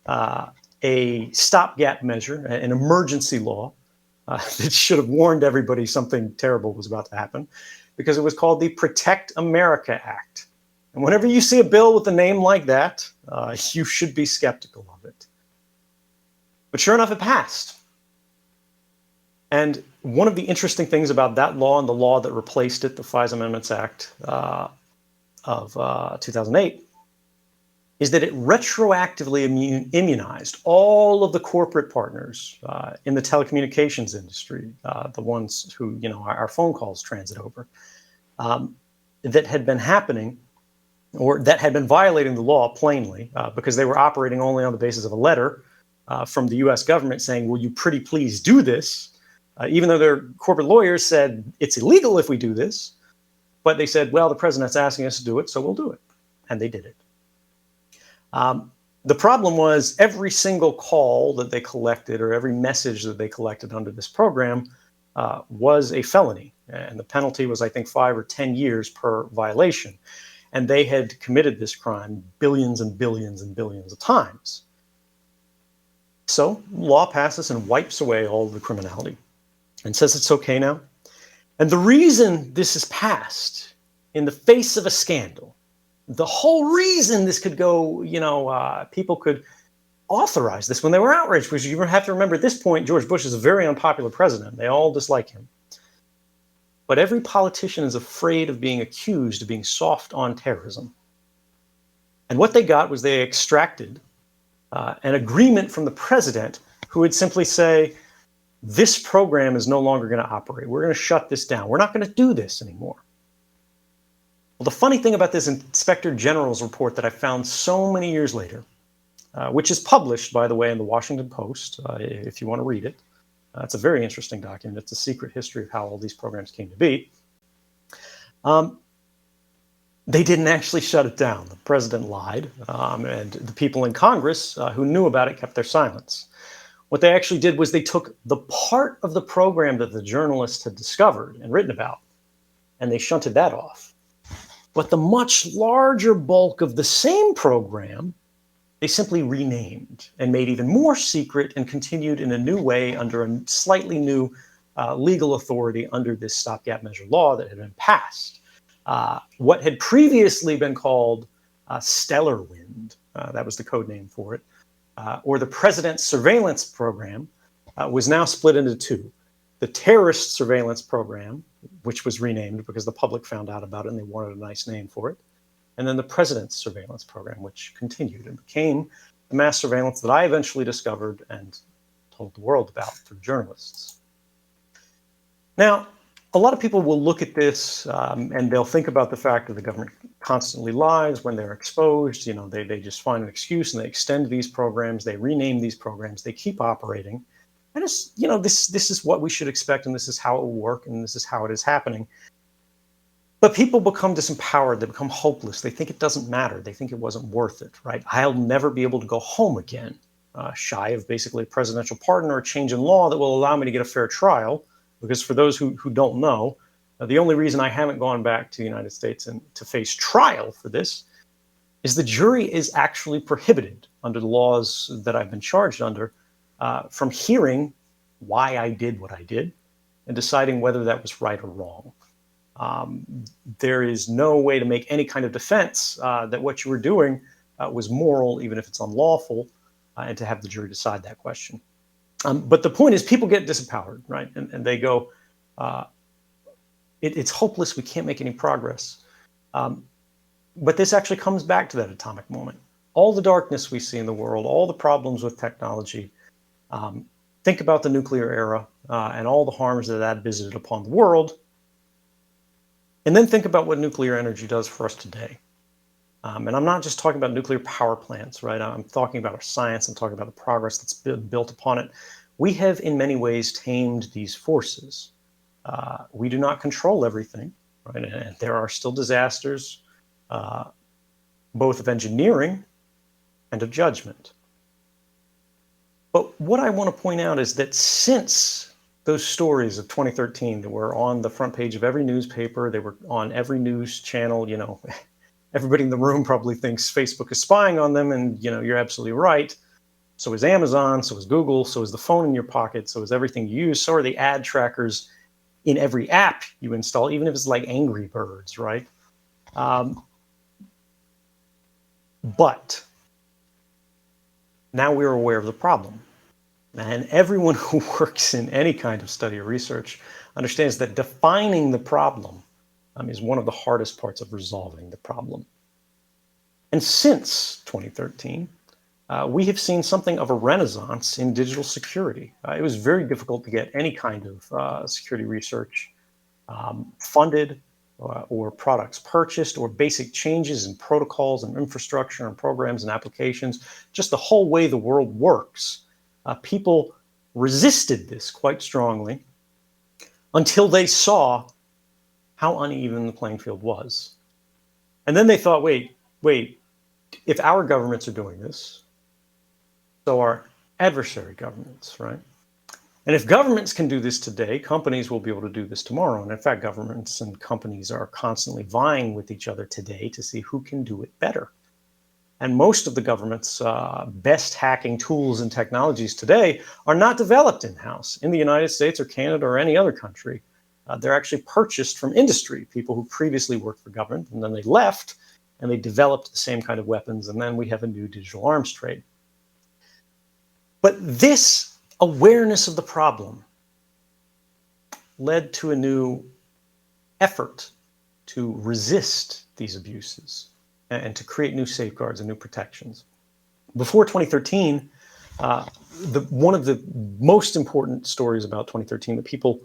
a stopgap measure, an emergency law that should have warned everybody something terrible was about to happen, because it was called the Protect America Act. And whenever you see a bill with a name like that, you should be skeptical of it. But sure enough, it passed. And one of the interesting things about that law and the law that replaced it, the FISA Amendments Act of 2008, is that it retroactively immunized all of the corporate partners in the telecommunications industry, the ones who, our phone calls transit over, that had been happening or that had been violating the law plainly because they were operating only on the basis of a letter from the US government saying, will you pretty please do this? Even though their corporate lawyers said it's illegal if we do this, but they said, well, the president's asking us to do it, so we'll do it. And they did it. The problem was every single call that they collected or every message that they collected under this program was a felony. And the penalty was, I think, 5 or 10 years per violation. And they had committed this crime billions and billions and billions of times. So law passes and wipes away all of the criminality and says it's okay now. And the reason this is passed in the face of a scandal, the whole reason this could go, people could authorize this when they were outraged, because you have to remember at this point, George Bush is a very unpopular president. They all dislike him. But every politician is afraid of being accused of being soft on terrorism. And what they got was they extracted an agreement from the president who would simply say, this program is no longer going to operate. We're going to shut this down. We're not going to do this anymore. Well, the funny thing about this Inspector General's report that I found so many years later, which is published, by the way, in the Washington Post, if you want to read it. It's a very interesting document. It's a secret history of how all these programs came to be. They didn't actually shut it down. The president lied, and the people in Congress who knew about it kept their silence. What they actually did was they took the part of the program that the journalists had discovered and written about, and they shunted that off. But the much larger bulk of the same program, they simply renamed and made even more secret and continued in a new way under a slightly new legal authority under this stopgap measure law that had been passed. What had previously been called Stellar Wind, that was the code name for it, or the President's Surveillance Program, was now split into two. The Terrorist Surveillance Program, which was renamed because the public found out about it and they wanted a nice name for it, and then the President's Surveillance Program, which continued and became the mass surveillance that I eventually discovered and told the world about through journalists. Now, a lot of people will look at this and they'll think about the fact that the government constantly lies when they're exposed. They just find an excuse and they extend these programs, they rename these programs, they keep operating. And it's, this is what we should expect, and this is how it will work, and this is how it is happening. But people become disempowered, they become hopeless, they think it doesn't matter, they think it wasn't worth it, right? I'll never be able to go home again, shy of basically a presidential pardon or a change in law that will allow me to get a fair trial. Because for those who don't know, the only reason I haven't gone back to the United States and to face trial for this is the jury is actually prohibited under the laws that I've been charged under from hearing why I did what I did and deciding whether that was right or wrong. There is no way to make any kind of defense that what you were doing was moral, even if it's unlawful, and to have the jury decide that question. But the point is, people get disempowered, right? And they go, it's hopeless. We can't make any progress. But this actually comes back to that atomic moment. All the darkness we see in the world, all the problems with technology, think about the nuclear era and all the harms that that visited upon the world. And then think about what nuclear energy does for us today. And I'm not just talking about nuclear power plants, right? I'm talking about our science. I'm talking about the progress that's been built upon it. We have, in many ways, tamed these forces. We do not control everything, right? And there are still disasters, both of engineering and of judgment. But what I want to point out is that since those stories of 2013 that were on the front page of every newspaper, they were on every news channel, you know, everybody in the room probably thinks Facebook is spying on them, and you know, you're absolutely right. So is Amazon, so is Google, so is the phone in your pocket, so is everything you use, so are the ad trackers in every app you install, even if it's like Angry Birds, right? But now we're aware of the problem. And everyone who works in any kind of study or research understands that defining the problem is one of the hardest parts of resolving the problem. And since 2013, we have seen something of a renaissance in digital security. It was very difficult to get any kind of security research funded or products purchased, or basic changes in protocols and infrastructure and programs and applications, just the whole way the world works. People resisted this quite strongly until they saw how uneven the playing field was. And then they thought, wait, if our governments are doing this, so are adversary governments, right? And if governments can do this today, companies will be able to do this tomorrow. And in fact, governments and companies are constantly vying with each other today to see who can do it better. And most of the government's best hacking tools and technologies today are not developed in-house in the United States or Canada or any other country. They're actually purchased from industry, people who previously worked for government, and then they left and they developed the same kind of weapons, and then we have a new digital arms trade. But this awareness of the problem led to a new effort to resist these abuses and to create new safeguards and new protections. Before 2013, one of the most important stories about 2013 that people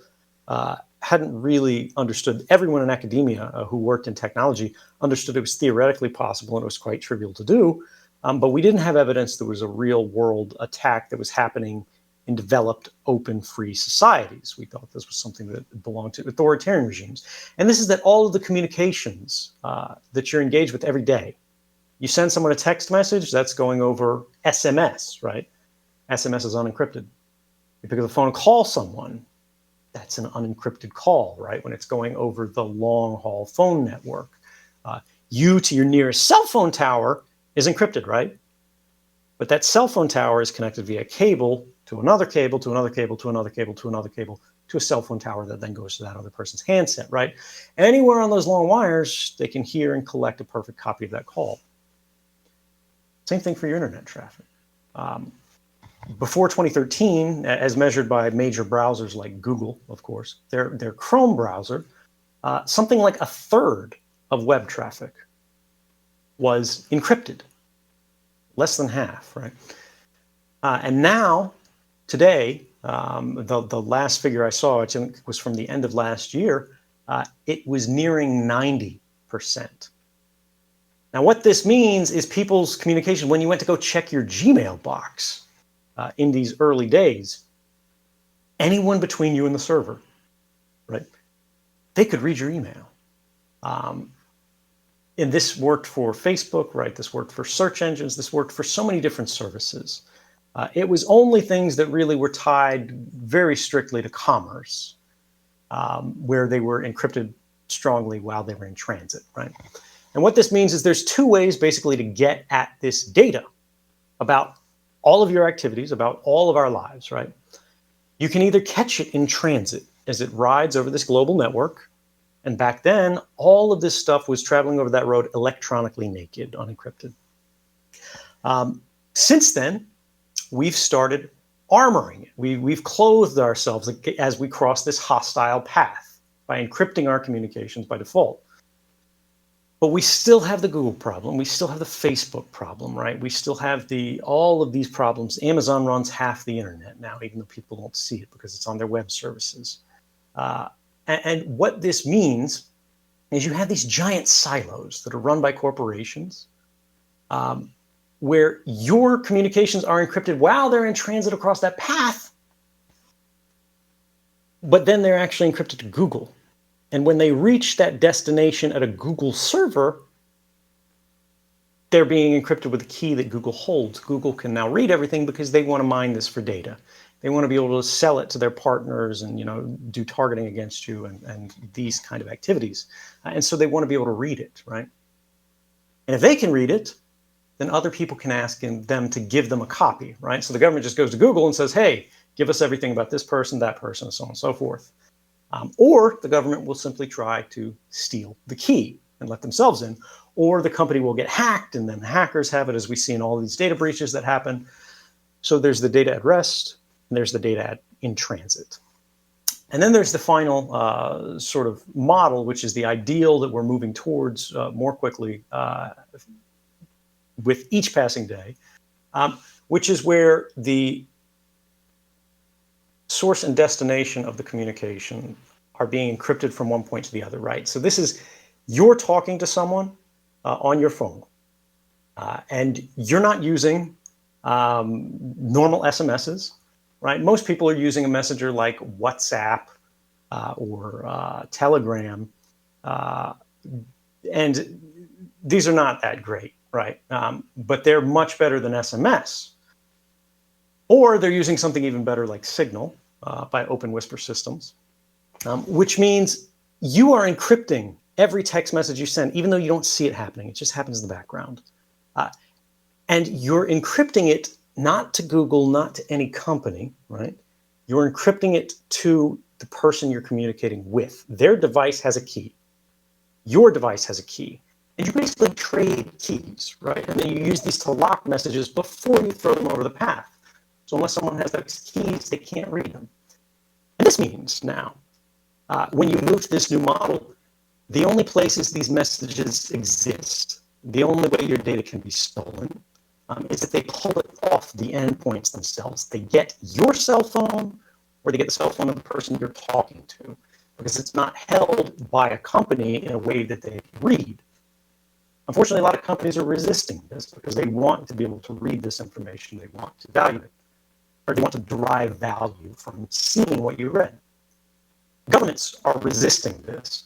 hadn't really understood, everyone in academia who worked in technology understood it was theoretically possible and it was quite trivial to do, but we didn't have evidence there was a real world attack that was happening in developed, open, free societies. We thought this was something that belonged to authoritarian regimes. And this is that all of the communications that you're engaged with every day, you send someone a text message, that's going over SMS, right? SMS is unencrypted. You pick up the phone and call someone, that's an unencrypted call, right? When it's going over the long-haul phone network. You to your nearest cell phone tower is encrypted, right? But that cell phone tower is connected via cable to another cable, to another cable, to another cable, to another cable, to a cell phone tower that then goes to that other person's handset, right? Anywhere on those long wires, they can hear and collect a perfect copy of that call. Same thing for your internet traffic. Before 2013, as measured by major browsers like Google, of course, their Chrome browser, something like a third of web traffic was encrypted. Less than half, right? And now, today, the last figure I saw, I think was from the end of last year, it was nearing 90%. Now, what this means is people's communication, when you went to go check your Gmail box in these early days, anyone between you and the server, right, they could read your email. And this worked for Facebook, right? This worked for search engines. This worked for so many different services. It was only things that really were tied very strictly to commerce, where they were encrypted strongly while they were in transit, right? And what this means is there's two ways basically to get at this data about all of your activities, about all of our lives, right? You can either catch it in transit as it rides over this global network. And back then, all of this stuff was traveling over that road electronically naked, unencrypted. Since then, we've started armoring it. We've clothed ourselves as we cross this hostile path by encrypting our communications by default. But we still have the Google problem. We still have the Facebook problem, right? We still have all of these problems. Amazon runs half the internet now, even though people don't see it because it's on their web services. And what this means is you have these giant silos that are run by corporations, where your communications are encrypted while they're in transit across that path, but then they're actually encrypted to Google. And when they reach that destination at a Google server, they're being encrypted with a key that Google holds. Google can now read everything because they want to mine this for data. They want to be able to sell it to their partners and, do targeting against you and these kind of activities. And so they want to be able to read it, right? And if they can read it, then other people can ask them to give them a copy, right? So the government just goes to Google and says, hey, give us everything about this person, that person, and so on and so forth. Or the government will simply try to steal the key and let themselves in. Or the company will get hacked, and then the hackers have it, as we see in all these data breaches that happen. So there's the data at rest, and there's the data in transit. And then there's the final sort of model, which is the ideal that we're moving towards more quickly with each passing day, which is where the source and destination of the communication are being encrypted from one point to the other, right? So this is, you're talking to someone on your phone, and you're not using normal SMSs, right? Most people are using a messenger like WhatsApp or Telegram, and these are not that great, right? But they're much better than SMS. Or they're using something even better like Signal by Open Whisper Systems, which means you are encrypting every text message you send, even though you don't see it happening. It just happens in the background. And you're encrypting it not to Google, not to any company, right? You're encrypting it to the person you're communicating with. Their device has a key. Your device has a key. And you basically trade keys, right? And then you use these to lock messages before you throw them over the path. So unless someone has those keys, they can't read them. And this means now, when you move to this new model, the only places these messages exist, the only way your data can be stolen, is if they pull it off the endpoints themselves. They get your cell phone, or they get the cell phone of the person you're talking to, because it's not held by a company in a way that they can read. Unfortunately, a lot of companies are resisting this because they want to be able to read this information. They want to value it, or they want to derive value from seeing what you read. Governments are resisting this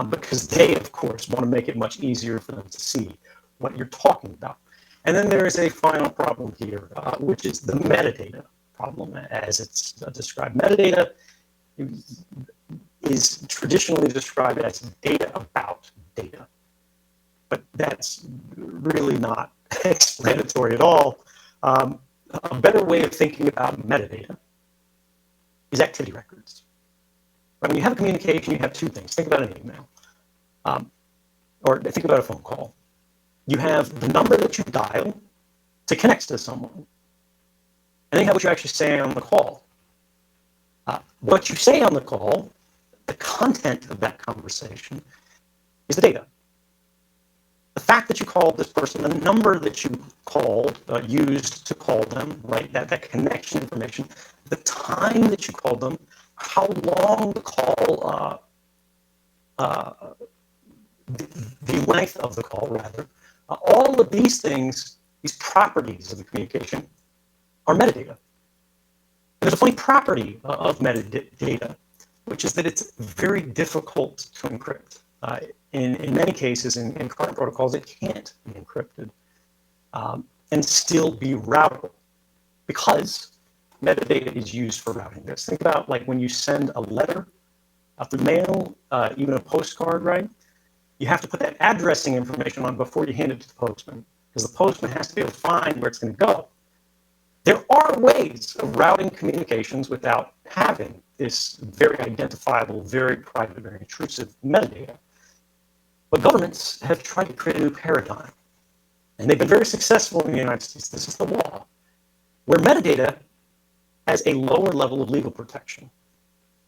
because they, of course, want to make it much easier for them to see what you're talking about. And then there is a final problem here, which is the metadata problem, as it's described. Metadata is traditionally described as data about data, but that's really not explanatory at all. A better way of thinking about metadata is activity records. When you have a communication, you have two things. Think about an email, or think about a phone call. You have the number that you dial to connect to someone, and then you have what you actually say on the call. What you say on the call, the content of that conversation, is the data. The fact that you called this person, the number that you called, used to call them, right? That connection information, the time that you called them, how long the call, the length of the call, rather. All of these things, these properties of the communication, are metadata. There's a funny property of metadata, which is that it's very difficult to encrypt. In many cases, in current protocols, it can't be encrypted and still be routable because metadata is used for routing this. Think about like when you send a letter through mail, even a postcard, right? You have to put that addressing information on before you hand it to the postman, because the postman has to be able to find where it's going to go. There are ways of routing communications without having this very identifiable, very private, very intrusive metadata. But governments have tried to create a new paradigm, and they've been very successful in the United States. This is the law, where metadata has a lower level of legal protection.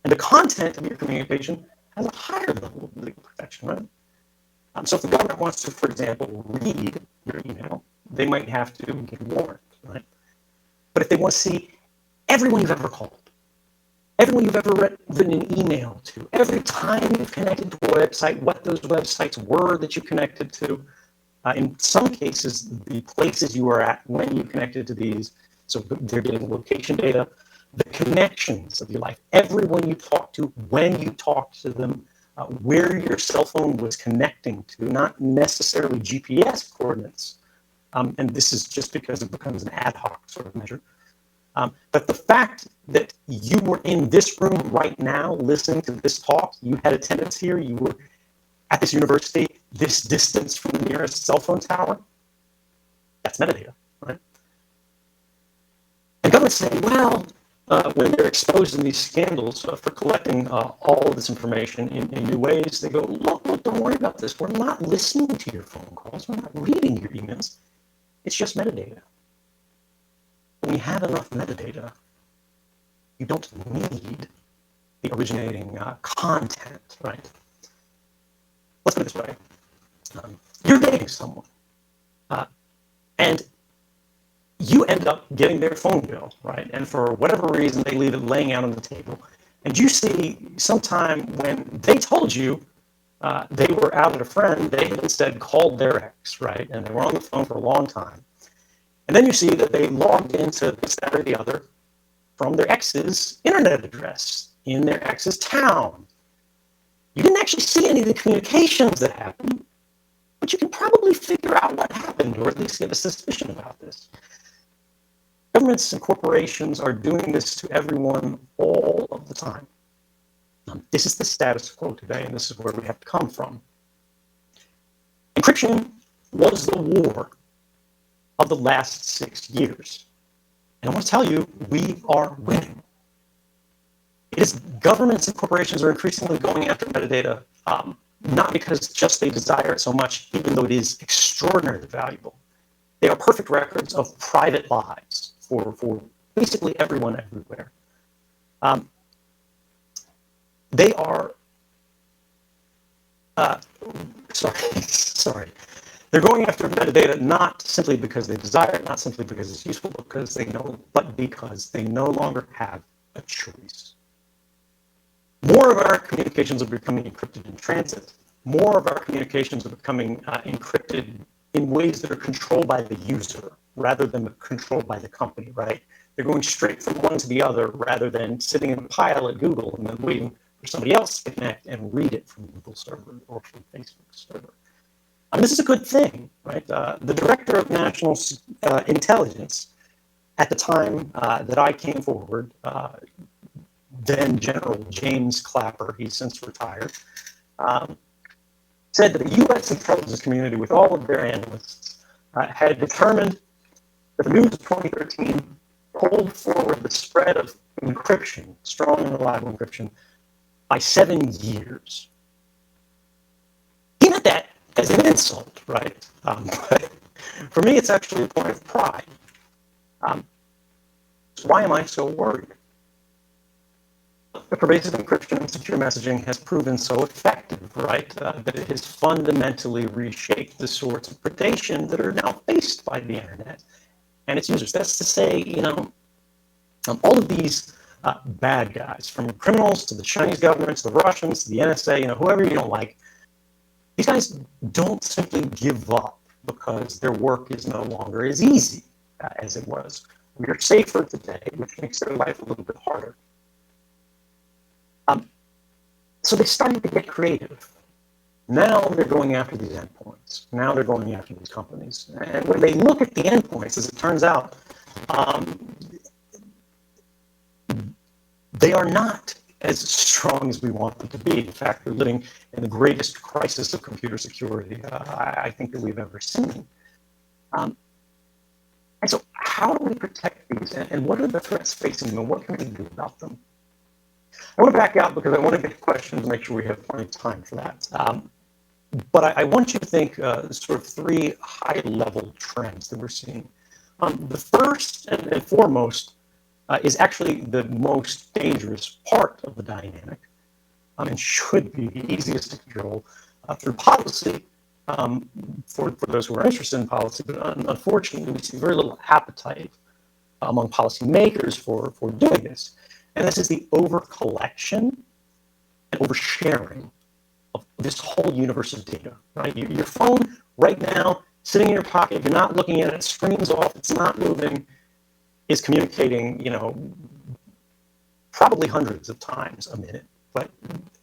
And the content of your communication has a higher level of legal protection, right? So if the government wants to, for example, read your email, they might have to get a warrant, right? But if they want to see everyone you've ever called, everyone you've ever written an email to, every time you've connected to a website, what those websites were that you connected to, in some cases, the places you were at when you connected to these, so they're getting location data, the connections of your life, everyone you talked to, when you talked to them, where your cell phone was connecting to, not necessarily GPS coordinates. And this is just because it becomes an ad hoc sort of measure. But the fact that you were in this room right now listening to this talk, you had attendance here, you were at this university, this distance from the nearest cell phone tower, that's metadata, right? And governments say, well, when they're exposed in these scandals for collecting all of this information in new ways, they go, look, don't worry about this. We're not listening to your phone calls. We're not reading your emails. It's just metadata. When you have enough metadata, you don't need the originating content, right? Let's put it this way. You're dating someone, and you end up getting their phone bill, right? And for whatever reason, they leave it laying out on the table. And you see sometime when they told you they were out at a friend, they instead called their ex, right? And they were on the phone for a long time. And then you see that they logged into this, that, or the other from their ex's internet address in their ex's town. You didn't actually see any of the communications that happened, but you can probably figure out what happened, or at least get a suspicion about this. Governments and corporations are doing this to everyone all of the time. This is the status quo today, and this is where we have to come from. Encryption was the war of the last 6 years. And I want to tell you, we are winning. It is governments and corporations are increasingly going after metadata, not because just they desire it so much, even though it is extraordinarily valuable. They are perfect records of private lives for basically everyone everywhere. They are, sorry. They're going after metadata not simply because they desire it, not simply because it's useful, but because they no longer have a choice. More of our communications are becoming encrypted in transit. More of our communications are becoming encrypted in ways that are controlled by the user rather than controlled by the company, right? They're going straight from one to the other rather than sitting in a pile at Google and then waiting for somebody else to connect and read it from Google server or from Facebook server. And this is a good thing, right? The director of national intelligence at the time that I came forward, then General James Clapper, he's since retired, said that the U.S. intelligence community, with all of their analysts, had determined that the news of 2013 pulled forward the spread of encryption, strong and reliable encryption, by 7 years. He meant that as an insult, right? But for me, it's actually a point of pride. So why am I so worried? The pervasive encryption and secure messaging has proven so effective, right? That it has fundamentally reshaped the sorts of predation that are now faced by the internet and its users. That's to say, all of these bad guys, from criminals to the Chinese government, to the Russians, to the NSA, whoever you don't like, these guys don't simply give up because their work is no longer as easy as it was. We are safer today, which makes their life a little bit harder. So they started to get creative. Now they're going after these endpoints. Now they're going after these companies. And when they look at the endpoints, as it turns out, they are not as strong as we want them to be. In fact, we're living in the greatest crisis of computer security I think that we've ever seen. And so how do we protect these? And what are the threats facing them? And what can we do about them? I want to back out because I want to get to questions and make sure we have plenty of time for that. But I want you to think sort of three high-level trends that we're seeing. The first and foremost is actually the most dangerous part of the dynamic, and should be the easiest to control through policy, for those who are interested in policy. But unfortunately, we see very little appetite among policymakers for doing this. And this is the over-collection and oversharing of this whole universe of data, right? Your phone right now, sitting in your pocket, you're not looking at it, screen's off, it's not moving, is communicating, probably hundreds of times a minute, but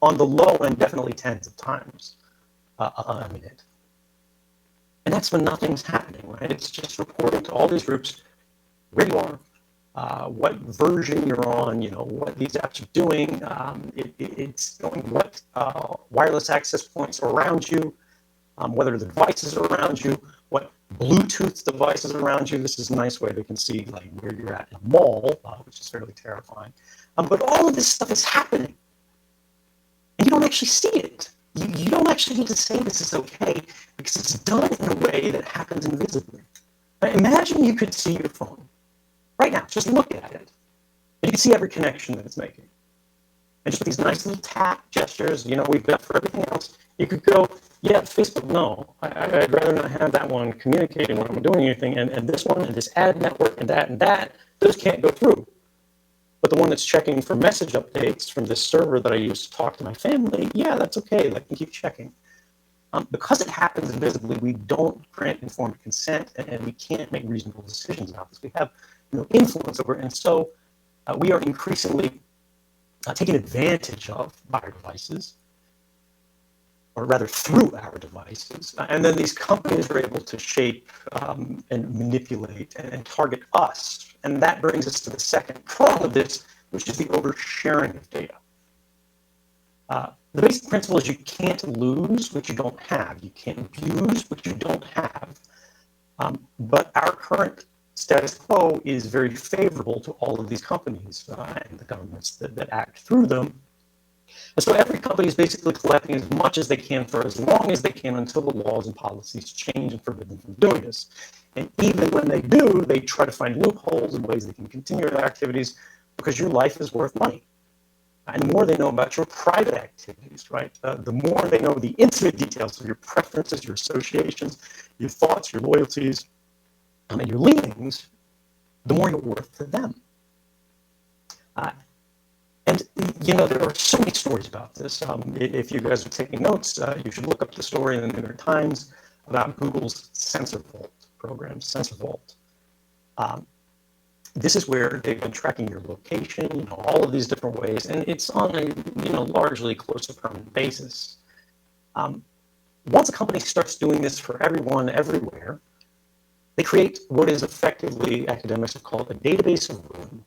on the low end, definitely tens of times a minute. And that's when nothing's happening, right? It's just reporting to all these groups where you are, what version you're on, what these apps are doing. It's knowing what wireless access points are around you, whether the devices are around you, what Bluetooth devices are around you. This is a nice way they can see like where you're at in a mall, which is fairly terrifying. But all of this stuff is happening, and you don't actually see it. You don't actually need to say this is okay, because it's done in a way that happens invisibly. Now, imagine you could see your phone right now, just look at it, and you can see every connection that it's making. And just with these nice little tap gestures, we've got for everything else, you could go, yeah, Facebook, no, I'd rather not have that one communicating when I'm doing anything, and this one, and this ad network, and that, those can't go through. But the one that's checking for message updates from this server that I use to talk to my family, yeah, that's okay, let me keep checking. Because it happens invisibly, we don't grant informed consent, and we can't make reasonable decisions about this. We have influence over it, and so we are increasingly taken advantage of by our devices, or rather through our devices. And then these companies are able to shape and manipulate and target us. And that brings us to the second prong of this, which is the oversharing of data. The basic principle is you can't lose what you don't have. You can't abuse what you don't have. But our current status quo is very favorable to all of these companies and the governments that act through them. And so every company is basically collecting as much as they can for as long as they can until the laws and policies change and forbid them from doing this. And even when they do, they try to find loopholes and ways they can continue their activities, because your life is worth money. And the more they know about your private activities, right, the more they know the intimate details of your preferences, your associations, your thoughts, your loyalties, and your leanings, the more you're worth to them. And, there are so many stories about this. If you guys are taking notes, you should look up the story in the New York Times about Google's Censor Vault program, Censor Vault. This is where they've been tracking your location, all of these different ways, and it's on a, largely close to permanent basis. Once a company starts doing this for everyone, everywhere, they create what is effectively, academics have called a database of ruin.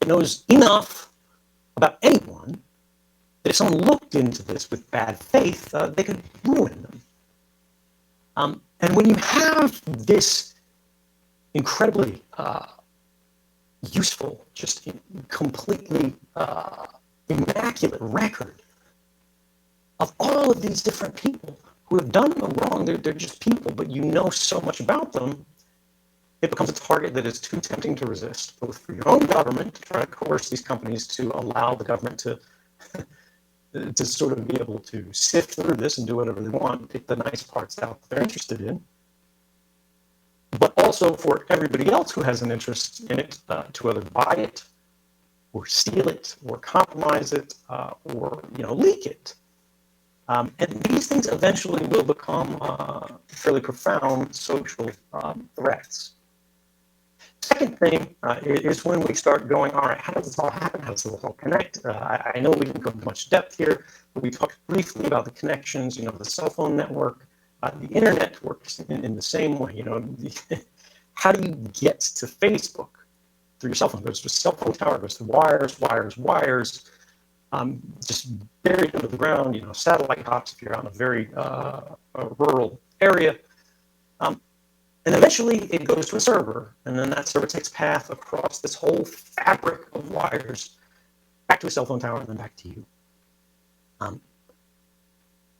It knows enough about anyone that if someone looked into this with bad faith, they could ruin them. And when you have this incredibly useful, just completely immaculate record of all of these different people who have done no wrong, they're just people, but you know so much about them, it becomes a target that is too tempting to resist, both for your own government to try to coerce these companies to allow the government to to sort of be able to sift through this and do whatever they want, pick the nice parts out that they're interested in, but also for everybody else who has an interest in it to either buy it or steal it or compromise it or leak it. And these things eventually will become fairly profound social threats. Second thing is when we start going, all right, how does this all happen? How does this all connect? I know we didn't go into much depth here, but we talked briefly about the connections, the cell phone network. The internet works in the same way. How do you get to Facebook through your cell phone? It goes to a cell phone tower, it goes to wires, just buried under the ground, satellite hops if you're out in a very rural area. And eventually it goes to a server, and then that server takes path across this whole fabric of wires back to a cell phone tower and then back to you.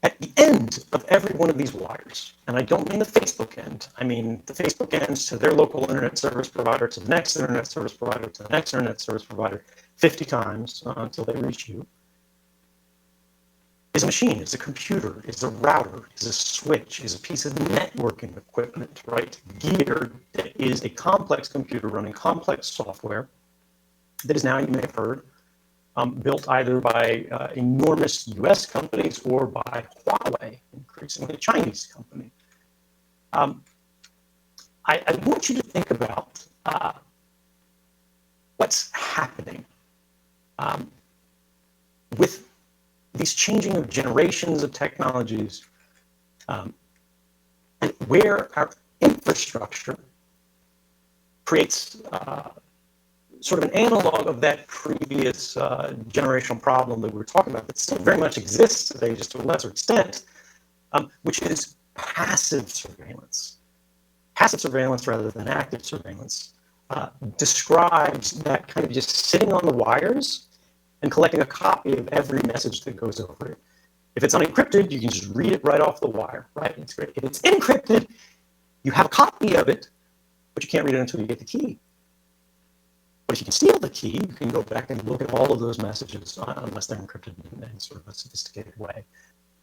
At the end of every one of these wires, and I don't mean the Facebook end, I mean the Facebook ends to their local internet service provider, to the next internet service provider, to the next internet service provider, 50 times until they reach you, is a machine, is a computer, is a router, is a switch, is a piece of networking equipment, right? Gear that is a complex computer running complex software that is now, you may have heard, built either by enormous US companies or by Huawei, increasingly a Chinese company. I want you to think about what's happening with these changing of generations of technologies, and where our infrastructure creates sort of an analog of that previous generational problem that we were talking about that still very much exists today, just to a lesser extent, which is passive surveillance. Passive surveillance rather than active surveillance describes that kind of just sitting on the wires and collecting a copy of every message that goes over it. If it's unencrypted, you can just read it right off the wire, right? It's great. If it's encrypted, you have a copy of it, but you can't read it until you get the key. But if you can steal the key, you can go back and look at all of those messages, unless they're encrypted in sort of a sophisticated way,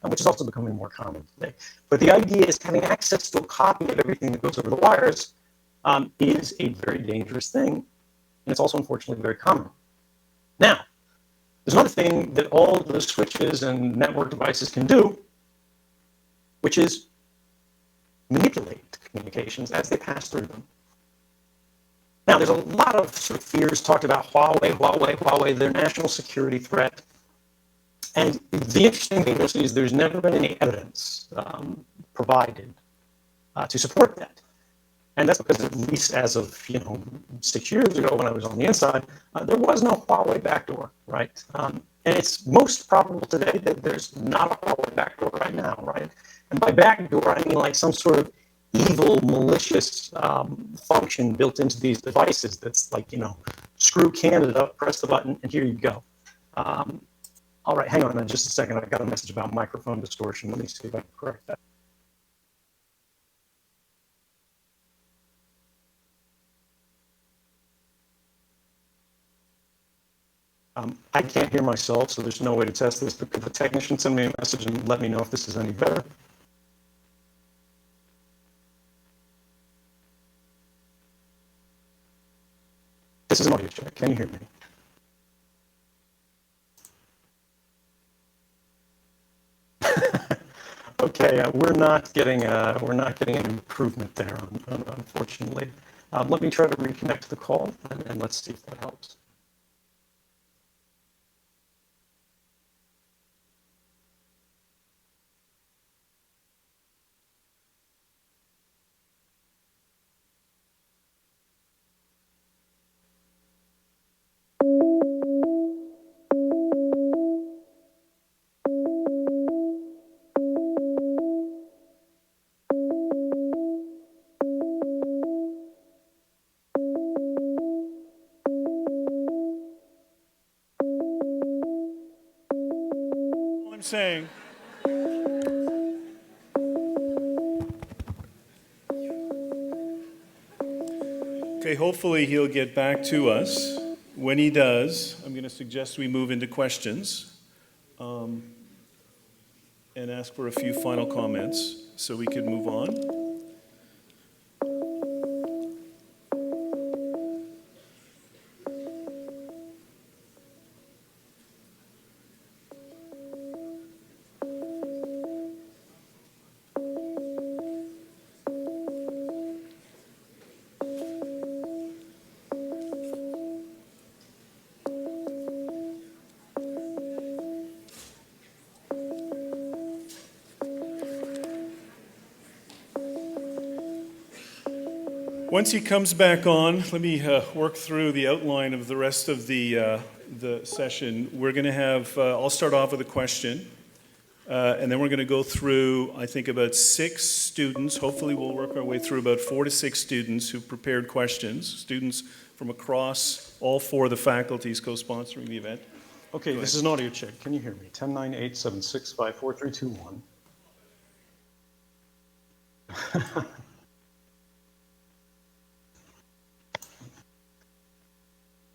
which is also becoming more common today. But the idea is having access to a copy of everything that goes over the wires is a very dangerous thing, and it's also unfortunately very common. Now, there's another thing that all of those switches and network devices can do, which is manipulate communications as they pass through them. Now, there's a lot of sort of fears talked about Huawei, their national security threat. And the interesting thing is there's never been any evidence provided to support that. And that's because at least as of 6 years ago when I was on the inside, there was no Huawei backdoor, right? And it's most probable today that there's not a Huawei backdoor right now, right? And by backdoor, I mean like some sort of evil, malicious function built into these devices that's like, screw Canada, press the button, and here you go. All right, hang on just a second. I got a message about microphone distortion. Let me see if I can correct that. I can't hear myself, so there's no way to test this, but could the technician send me a message and let me know if this is any better? This is an audio check. Can you hear me? Okay, we're not getting an improvement there, unfortunately. Let me try to reconnect to the call, and let's see if that helps. I'm saying. Okay, hopefully he'll get back to us. When he does, I'm going to suggest we move into questions and ask for a few final comments so we can move on. Once he comes back on, let me work through the outline of the rest of the session. We're going to have, I'll start off with a question, and then we're going to go through, I think, about 6 students. Hopefully we'll work our way through about 4 to 6 students who've prepared questions, students from across all 4 of the faculties co-sponsoring the event. Okay, this is an audio check. Can you hear me? 10-9-8-7-6-5-4-3-2-1.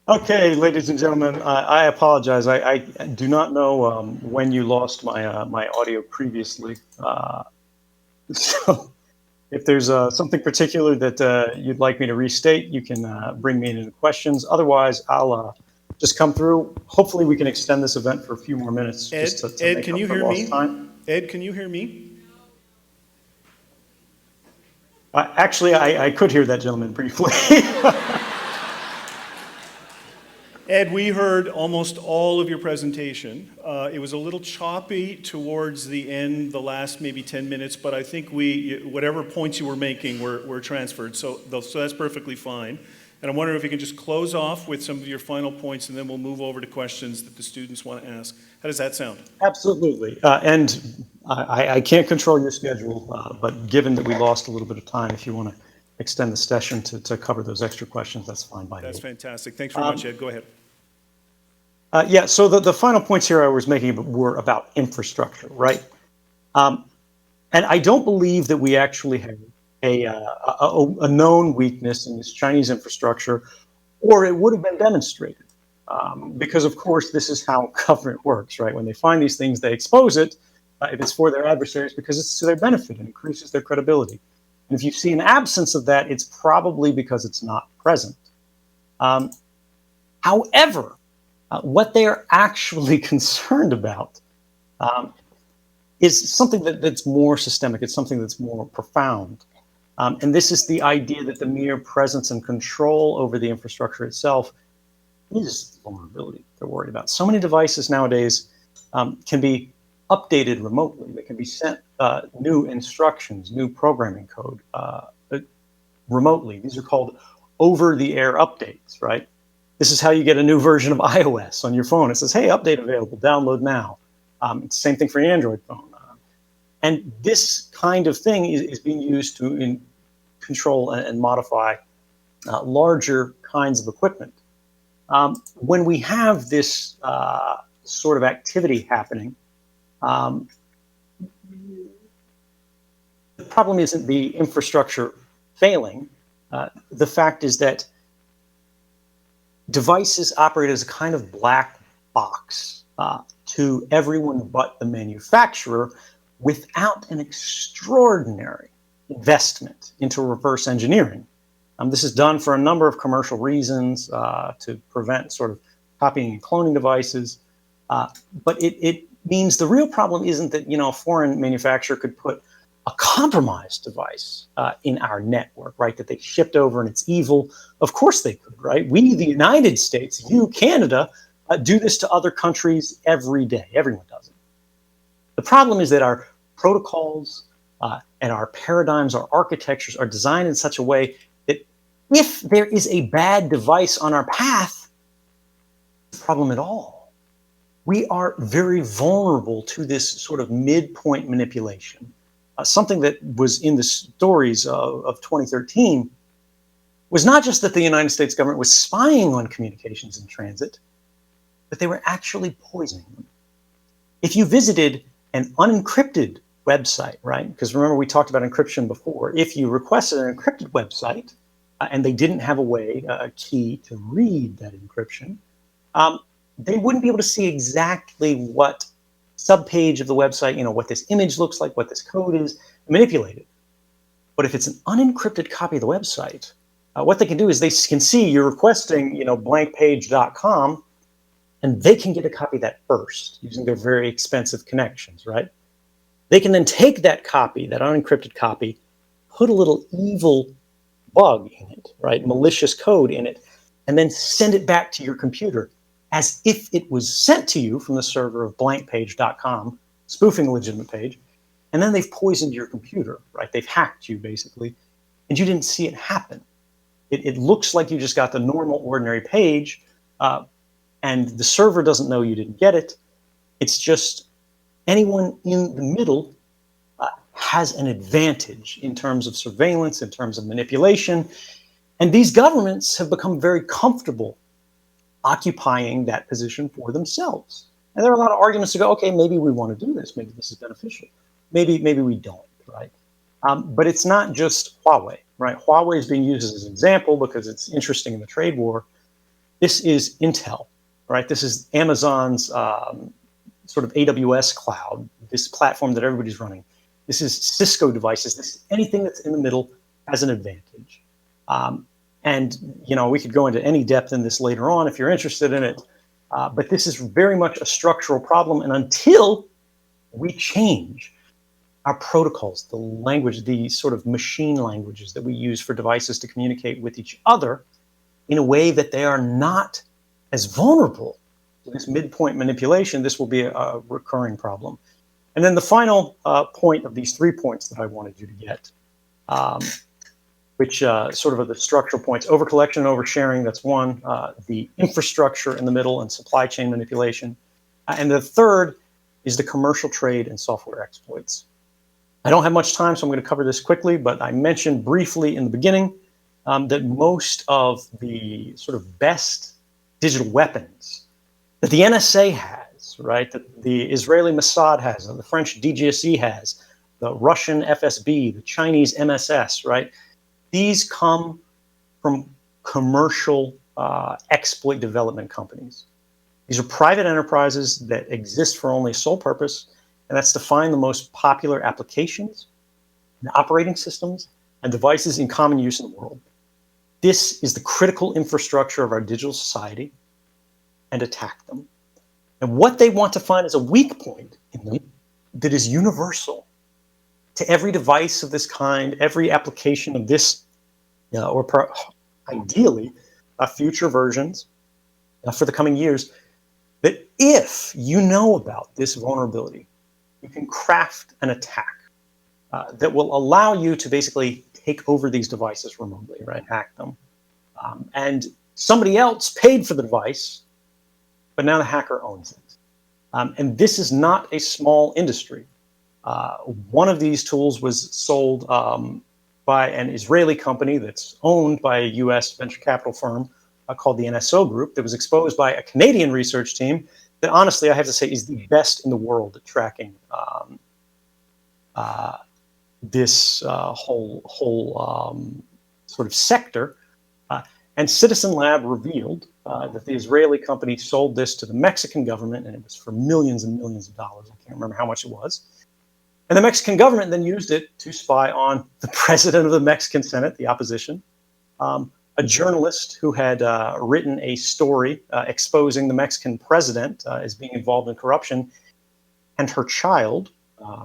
Okay, ladies and gentlemen, I apologize. I do not know when you lost my audio previously. So if there's something particular that you'd like me to restate, you can bring me into questions. Otherwise, I'll just come through. Hopefully, we can extend this event for a few more minutes just to Ed, make can up you for hear lost me? time. Ed, can you hear me? Actually, I could hear that gentleman briefly. Ed, we heard almost all of your presentation. It was a little choppy towards the end, the last maybe 10 minutes, but I think whatever points you were making were transferred, so that's perfectly fine. And I'm wondering if you can just close off with some of your final points, and then we'll move over to questions that the students want to ask. How does that sound? Absolutely. And I can't control your schedule, but given that we lost a little bit of time, if you want to extend the session to cover those extra questions, that's fine by me. That's fantastic. Thanks very much, Ed. Go ahead. Yeah, so the final points here I was making were about infrastructure, right? And I don't believe that we actually have a known weakness in this Chinese infrastructure, or it would have been demonstrated. Because, of course, this is how government works, right? When they find these things, they expose it. If it's for their adversaries, because it's to their benefit and increases their credibility. And if you see an absence of that, it's probably because it's not present. However, what they are actually concerned about is something that's more systemic. It's something that's more profound. And this is the idea that the mere presence and control over the infrastructure itself is vulnerability they're worried about. So many devices nowadays can be updated remotely. They can be sent new instructions, new programming code remotely. These are called over-the-air updates, right? This is how you get a new version of iOS on your phone. It says, hey, update available, download now. It's the same thing for the Android phone. And this kind of thing is being used to control and modify larger kinds of equipment. When we have this sort of activity happening, the problem isn't the infrastructure failing. The fact is that devices operate as a kind of black box to everyone but the manufacturer without an extraordinary investment into reverse engineering. This is done for a number of commercial reasons to prevent sort of copying and cloning devices. But it means the real problem isn't that, a foreign manufacturer could put a compromised device in our network, right, that they shipped over and it's evil. Of course they could, right? We, the United States, you, Canada, do this to other countries every day. Everyone does it. The problem is that our protocols and our paradigms, our architectures are designed in such a way that if there is a bad device on our path, it's a problem at all. We are very vulnerable to this sort of midpoint manipulation. Something that was in the stories of 2013 was not just that the United States government was spying on communications in transit, but they were actually poisoning them. If you visited an unencrypted website, right? Because remember, we talked about encryption before. If you requested an encrypted website and they didn't have a key to read that encryption, they wouldn't be able to see exactly what subpage of the website, what this image looks like, what this code is, manipulate it. But if it's an unencrypted copy of the website, what they can do is they can see you're requesting, blankpage.com, and they can get a copy of that first using their very expensive connections, right? They can then take that copy, that unencrypted copy, put a little evil bug in it, right? Malicious code in it, and then send it back to your computer as if it was sent to you from the server of blankpage.com, spoofing a legitimate page, and then they've poisoned your computer, right? They've hacked you, basically, and you didn't see it happen. It looks like you just got the normal, ordinary page, and the server doesn't know you didn't get it. It's just anyone in the middle has an advantage in terms of surveillance, in terms of manipulation, and these governments have become very comfortable occupying that position for themselves. And there are a lot of arguments to go, okay, maybe we want to do this. Maybe this is beneficial. Maybe we don't, right? But it's not just Huawei, right? Huawei is being used as an example because it's interesting in the trade war. This is Intel, right? This is Amazon's sort of AWS cloud, this platform that everybody's running. This is Cisco devices. This is anything that's in the middle has an advantage. And, you know, we could go into any depth in this later on if you're interested in it. But this is very much a structural problem. And until we change our protocols, the language, the sort of machine languages that we use for devices to communicate with each other in a way that they are not as vulnerable to this midpoint manipulation, this will be a recurring problem. And then the final point of these 3 points that I wanted you to get, which sort of are the structural points: overcollection and oversharing, that's one, the infrastructure in the middle and supply chain manipulation. And the third is the commercial trade and software exploits. I don't have much time, so I'm going to cover this quickly, but I mentioned briefly in the beginning that most of the sort of best digital weapons that the NSA has, right, that the Israeli Mossad has, the French DGSE has, the Russian FSB, the Chinese MSS, right, these come from commercial exploit development companies. These are private enterprises that exist for only a sole purpose, and that's to find the most popular applications and operating systems and devices in common use in the world. This is the critical infrastructure of our digital society, and attack them. And what they want to find is a weak point in them that is universal to every device of this kind, every application of this, ideally, future versions for the coming years, that if you know about this vulnerability, you can craft an attack that will allow you to basically take over these devices remotely, right? Hack them. And somebody else paid for the device, but now the hacker owns it. And this is not a small industry. One of these tools was sold by an Israeli company that's owned by a US venture capital firm called the NSO Group, that was exposed by a Canadian research team that, honestly, I have to say is the best in the world at tracking this whole sort of sector. And Citizen Lab revealed that the Israeli company sold this to the Mexican government, and it was for millions and millions of dollars. I can't remember how much it was. And the Mexican government then used it to spy on the president of the Mexican Senate, the opposition, a journalist who had written a story exposing the Mexican president as being involved in corruption, and her child,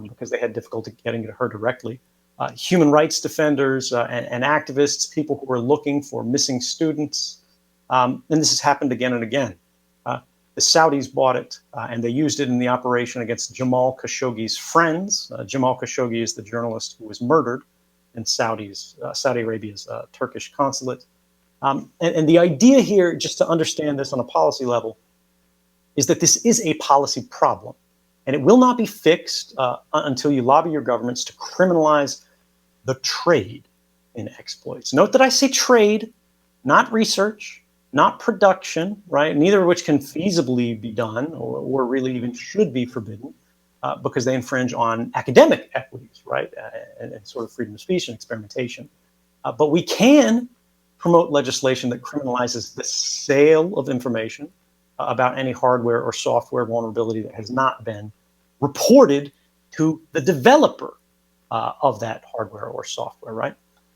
because they had difficulty getting to her directly, human rights defenders and activists, people who were looking for missing students. And this has happened again and again. The Saudis bought it, and they used it in the operation against Jamal Khashoggi's friends. Jamal Khashoggi is the journalist who was murdered in Saudi Arabia's Turkish consulate. And the idea here, just to understand this on a policy level, is that this is a policy problem. And it will not be fixed until you lobby your governments to criminalize the trade in exploits. Note that I say trade, not research, not production, right? Neither of which can feasibly be done or really even should be forbidden because they infringe on academic equities, right? And sort of freedom of speech and experimentation. But we can promote legislation that criminalizes the sale of information about any hardware or software vulnerability that has not been reported to the developer of that hardware or software, right?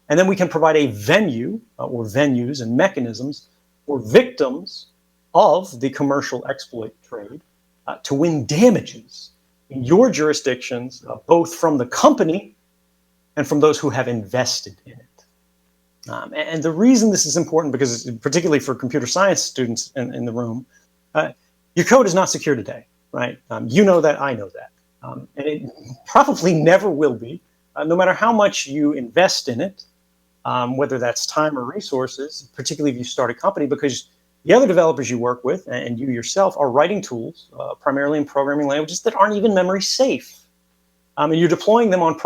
And then we can provide a venue or venues and mechanisms for victims of the commercial exploit trade to win damages in your jurisdictions, both from the company and from those who have invested in it. And the reason this is important, because particularly for computer science students in the room, your code is not secure today, right? You know that, I know that. And it probably never will be, no matter how much you invest in it, whether that's time or resources, particularly if you start a company, because the other developers you work with and you yourself are writing tools, primarily in programming languages that aren't even memory safe. And you're deploying them on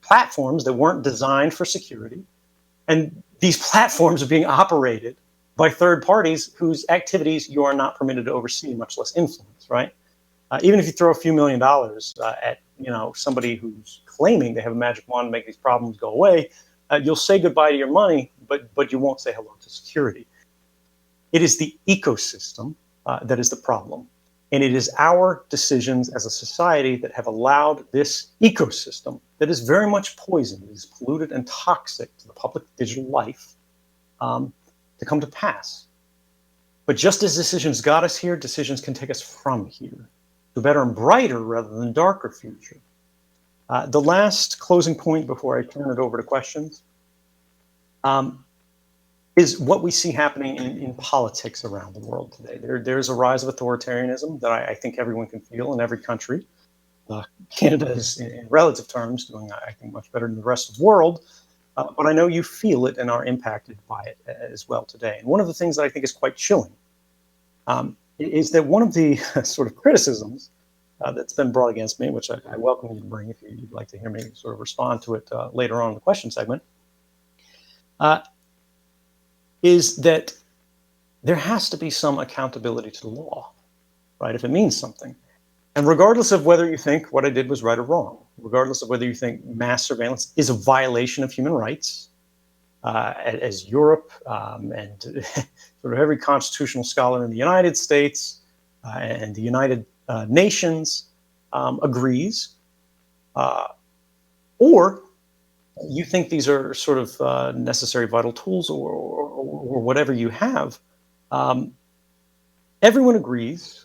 platforms that weren't designed for security. And these platforms are being operated by third parties whose activities you are not permitted to oversee, much less influence, right? Even if you throw a few $1 million at somebody who's claiming they have a magic wand to make these problems go away, you'll say goodbye to your money, but you won't say hello to security. It is the ecosystem that is the problem. And it is our decisions as a society that have allowed this ecosystem that is very much poisoned, is polluted and toxic to the public digital life, to come to pass. But just as decisions got us here, decisions can take us from here to a better and brighter rather than darker future. The last closing point before I turn it over to questions is what we see happening in politics around the world today. There's a rise of authoritarianism that I think everyone can feel in every country. Canada is, in relative terms, doing, I think, much better than the rest of the world. But I know you feel it and are impacted by it as well today. And one of the things that I think is quite chilling is that one of the sort of criticisms that's been brought against me, which I welcome you to bring if you'd like to hear me sort of respond to it later on in the question segment, is that there has to be some accountability to the law, right, if it means something. And regardless of whether you think what I did was right or wrong, regardless of whether you think mass surveillance is a violation of human rights, as Europe and sort of every constitutional scholar in the United States and the United Nations agrees, or you think these are sort of necessary vital tools or whatever you have, everyone agrees,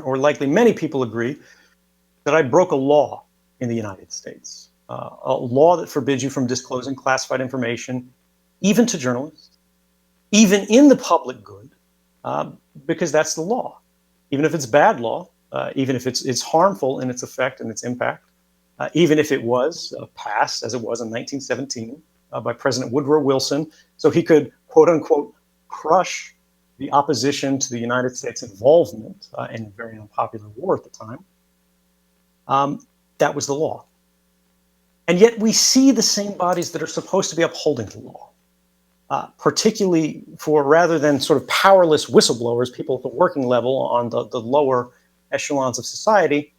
or likely many people agree, that I broke a law in the United States, a law that forbids you from disclosing classified information, even to journalists, even in the public good, because that's the law. Even if it's bad law, even if it's harmful in its effect and its impact, even if it was passed, as it was in 1917, by President Woodrow Wilson, so he could, quote unquote, crush the opposition to the United States involvement in a very unpopular war at the time. That was the law. And yet we see the same bodies that are supposed to be upholding the law, particularly for, rather than sort of powerless whistleblowers, people at the working level on the lower echelons of society,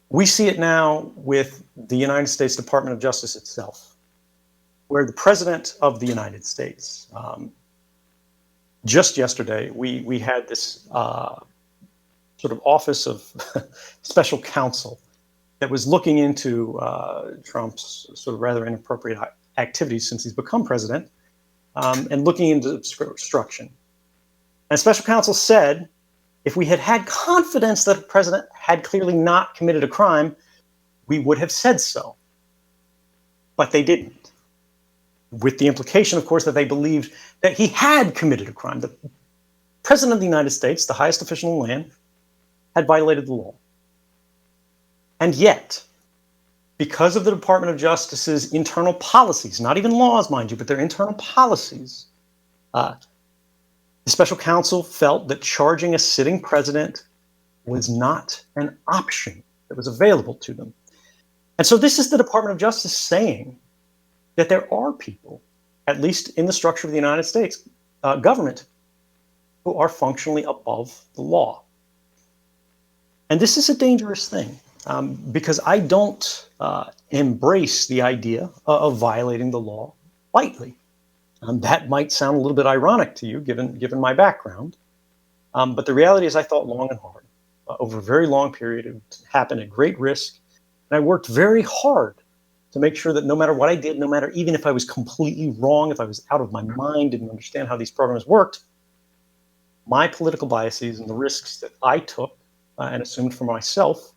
we see it now with the United States Department of Justice itself, where the President of the United States, just yesterday, we had this sort of Office of Special Counsel that was looking into Trump's sort of rather inappropriate activities since he's become president, and looking into obstruction. And Special Counsel said, if we had had confidence that the president had clearly not committed a crime, we would have said so. But they didn't. With the implication, of course, that they believed that he had committed a crime. The President of the United States, the highest official in the land, had violated the law. And yet, because of the Department of Justice's internal policies, not even laws, mind you, but their internal policies, the special counsel felt that charging a sitting president was not an option that was available to them. And so this is the Department of Justice saying that there are people, at least in the structure of the United States government, who are functionally above the law. And this is a dangerous thing because I don't embrace the idea of violating the law lightly. That might sound a little bit ironic to you, given my background. But the reality is I thought long and hard over a very long period. It happened at great risk. And I worked very hard to make sure that no matter what I did, no matter even if I was completely wrong, if I was out of my mind, didn't understand how these programs worked, my political biases and the risks that I took and assumed for myself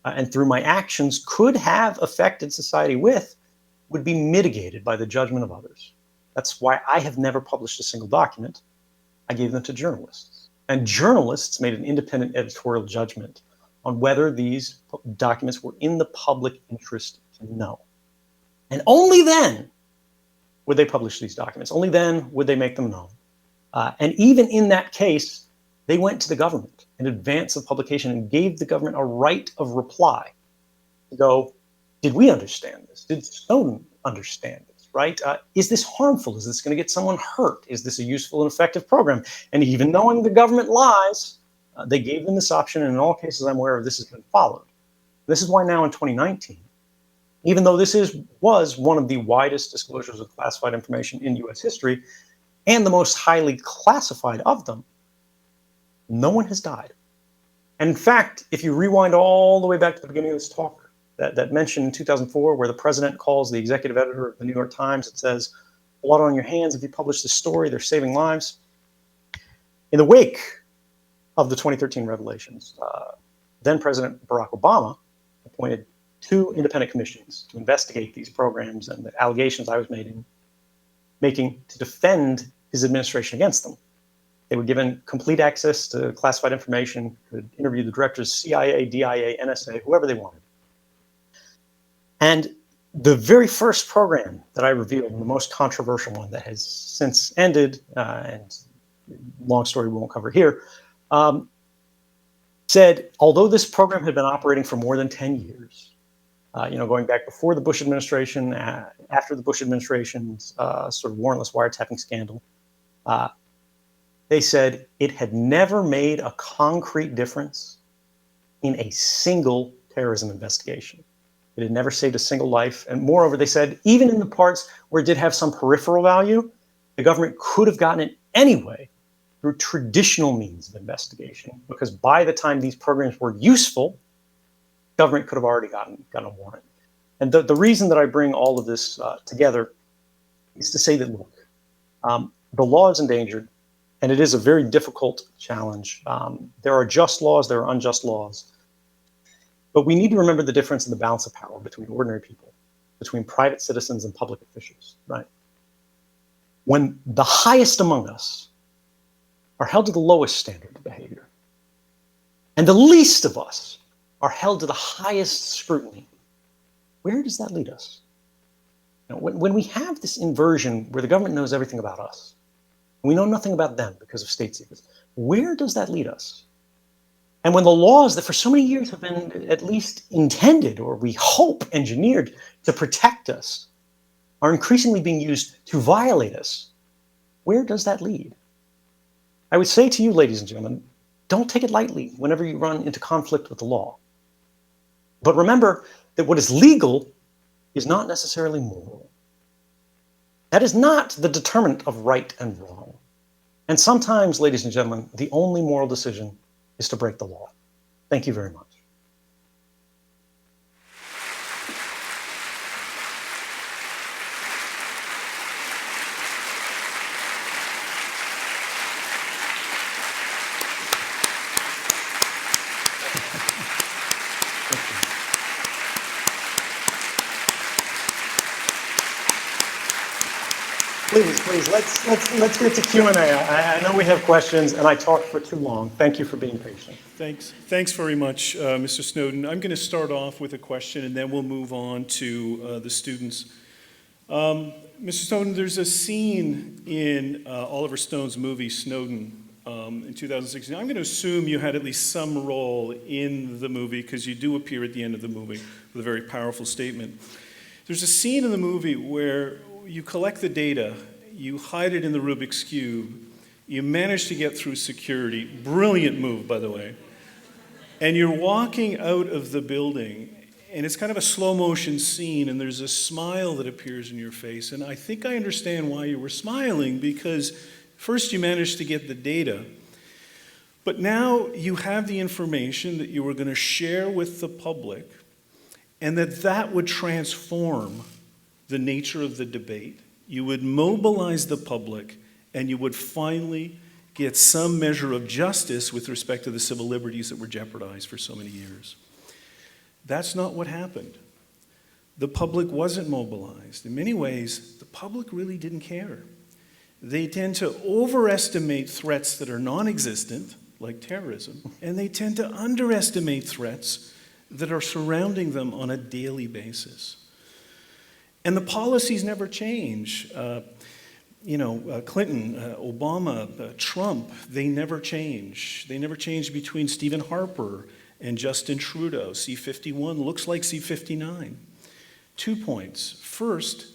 and through my actions could have affected society would be mitigated by the judgment of others. That's why I have never published a single document. I gave them to journalists. And journalists made an independent editorial judgment on whether these documents were in the public interest to know. And only then would they publish these documents. Only then would they make them known. And even in that case, they went to the government in advance of publication and gave the government a right of reply to go, did we understand this? Did Snowden understand this? right? Is this harmful? Is this going to get someone hurt? Is this a useful and effective program? And even knowing the government lies, they gave them this option, and in all cases I'm aware of, this has been followed. This is why now in 2019, even though this was one of the widest disclosures of classified information in US history, and the most highly classified of them, no one has died. And in fact, if you rewind all the way back to the beginning of this talk, that mentioned in 2004, where the president calls the executive editor of the New York Times and says, blood on your hands if you publish this story, they're saving lives. In the wake of the 2013 revelations, then President Barack Obama appointed 2 independent commissions to investigate these programs and the allegations I was making to defend his administration against them. They were given complete access to classified information, could interview the directors, CIA, DIA, NSA, whoever they wanted. And the very first program that I revealed, and the most controversial one that has since ended, and long story we won't cover here, said, although this program had been operating for more than 10 years, going back before the Bush administration, after the Bush administration's sort of warrantless wiretapping scandal, they said it had never made a concrete difference in a single terrorism investigation. It had never saved a single life. And moreover, they said, even in the parts where it did have some peripheral value, the government could have gotten it anyway through traditional means of investigation, because by the time these programs were useful, government could have already gotten a warrant. And the reason that I bring all of this together is to say that, look, the law is endangered, and it is a very difficult challenge. There are just laws, there are unjust laws. But we need to remember the difference in the balance of power between ordinary people, between private citizens and public officials, right? When the highest among us are held to the lowest standard of behavior, and the least of us are held to the highest scrutiny, where does that lead us? When we have this inversion where the government knows everything about us, and we know nothing about them because of state secrets, where does that lead us? And when the laws that for so many years have been at least intended, or we hope engineered to protect us, are increasingly being used to violate us, where does that lead? I would say to you, ladies and gentlemen, don't take it lightly whenever you run into conflict with the law. But remember that what is legal is not necessarily moral. That is not the determinant of right and wrong. And sometimes, ladies and gentlemen, the only moral decision is to break the law. Thank you very much. Please, let's get to Q&A. I know we have questions, and I talked for too long. Thank you for being patient. Thanks very much, Mr. Snowden. I'm going to start off with a question, and then we'll move on to the students. Mr. Snowden, there's a scene in Oliver Stone's movie Snowden in 2016. I'm going to assume you had at least some role in the movie, because you do appear at the end of the movie with a very powerful statement. There's a scene in the movie where you collect the data, you hide it in the Rubik's Cube, you manage to get through security, brilliant move, by the way, and you're walking out of the building, and it's kind of a slow motion scene, and there's a smile that appears in your face, and I think I understand why you were smiling, because first you managed to get the data, but now you have the information that you were going to share with the public, and that would transform the nature of the debate. You would mobilize the public, and you would finally get some measure of justice with respect to the civil liberties that were jeopardized for so many years. That's not what happened. The public wasn't mobilized. In many ways, the public really didn't care. They tend to overestimate threats that are non-existent, like terrorism, and they tend to underestimate threats that are surrounding them on a daily basis. And the policies never change. Clinton, Obama, Trump, they never change. They never change between Stephen Harper and Justin Trudeau. C-51 looks like C-59. 2 points. First,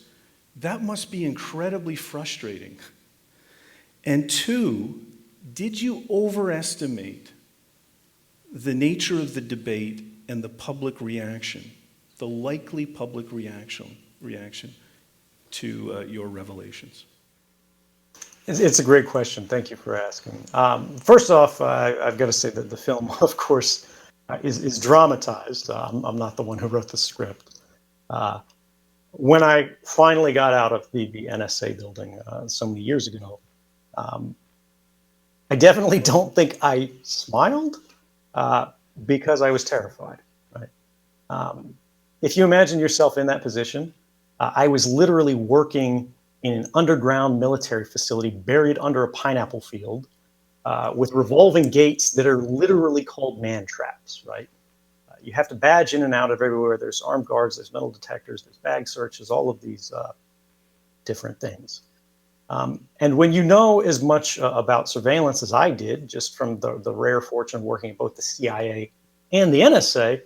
That must be incredibly frustrating. And two, did you overestimate the nature of the debate and the public reaction, the likely public reaction to your revelations? It's a great question. Thank you for asking. First off, I've got to say that the film, of course, is dramatized. I'm not the one who wrote the script. When I finally got out of the NSA building so many years ago, I definitely don't think I smiled because I was terrified. Right? If you imagine yourself in that position, I was literally working in an underground military facility buried under a pineapple field with revolving gates that are literally called man traps, right? You have to badge in and out of everywhere. There's armed guards, there's metal detectors, there's bag searches, all of these different things. And when you know as much about surveillance as I did, just from the rare fortune of working at both the CIA and the NSA,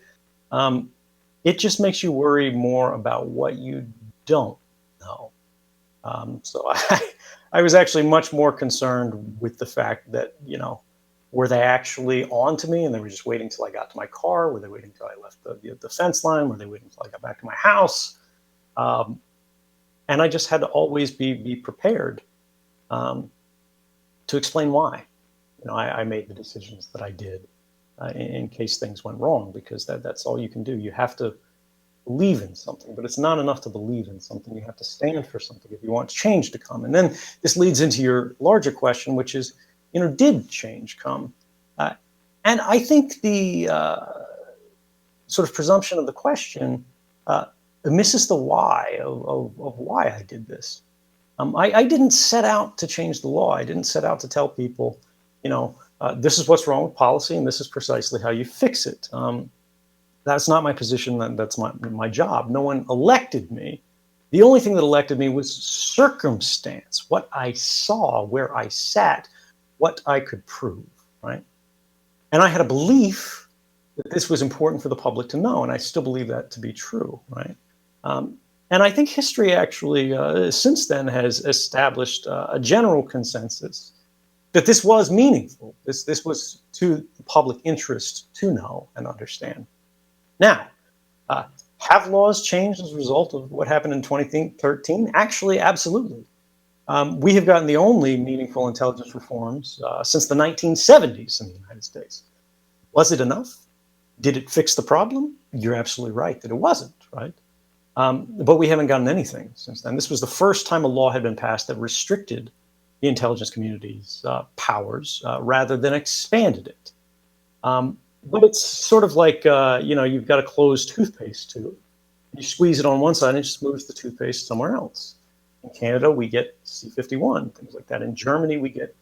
it just makes you worry more about what you don't know. So I was actually much more concerned with the fact that, you know, were they actually on to me and they were just waiting till I got to my car? Were they waiting till I left the fence line? Were they waiting till I got back to my house? And I just had to always be prepared to explain why. You know, I made the decisions that I did in case things went wrong, because that's all you can do. You have to believe in something, but it's not enough to believe in something. You have to stand for something if you want change to come. And then this leads into your larger question, which is, you know, did change come? And I think the sort of presumption of the question misses the why of why I did this. I didn't set out to change the law. I didn't set out to tell people, you know, this is what's wrong with policy and this is precisely how you fix it. That's not my position. That's my job. No one elected me. The only thing that elected me was circumstance, what I saw, where I sat, what I could prove, right? And I had a belief that this was important for the public to know, and I still believe that to be true, right? And I think history actually, since then, has established a general consensus that this was meaningful. This was to the public interest to know and understand. Now, have laws changed as a result of what happened in 2013? Actually, absolutely. We have gotten the only meaningful intelligence reforms since the 1970s in the United States. Was it enough? Did it fix the problem? You're absolutely right that it wasn't, right? But we haven't gotten anything since then. This was the first time a law had been passed that restricted the intelligence community's powers rather than expanded it. But it's sort of like, you know, you've got a closed toothpaste tube. You squeeze it on one side and it just moves the toothpaste somewhere else. In Canada, we get C-51, things like that. In Germany, we get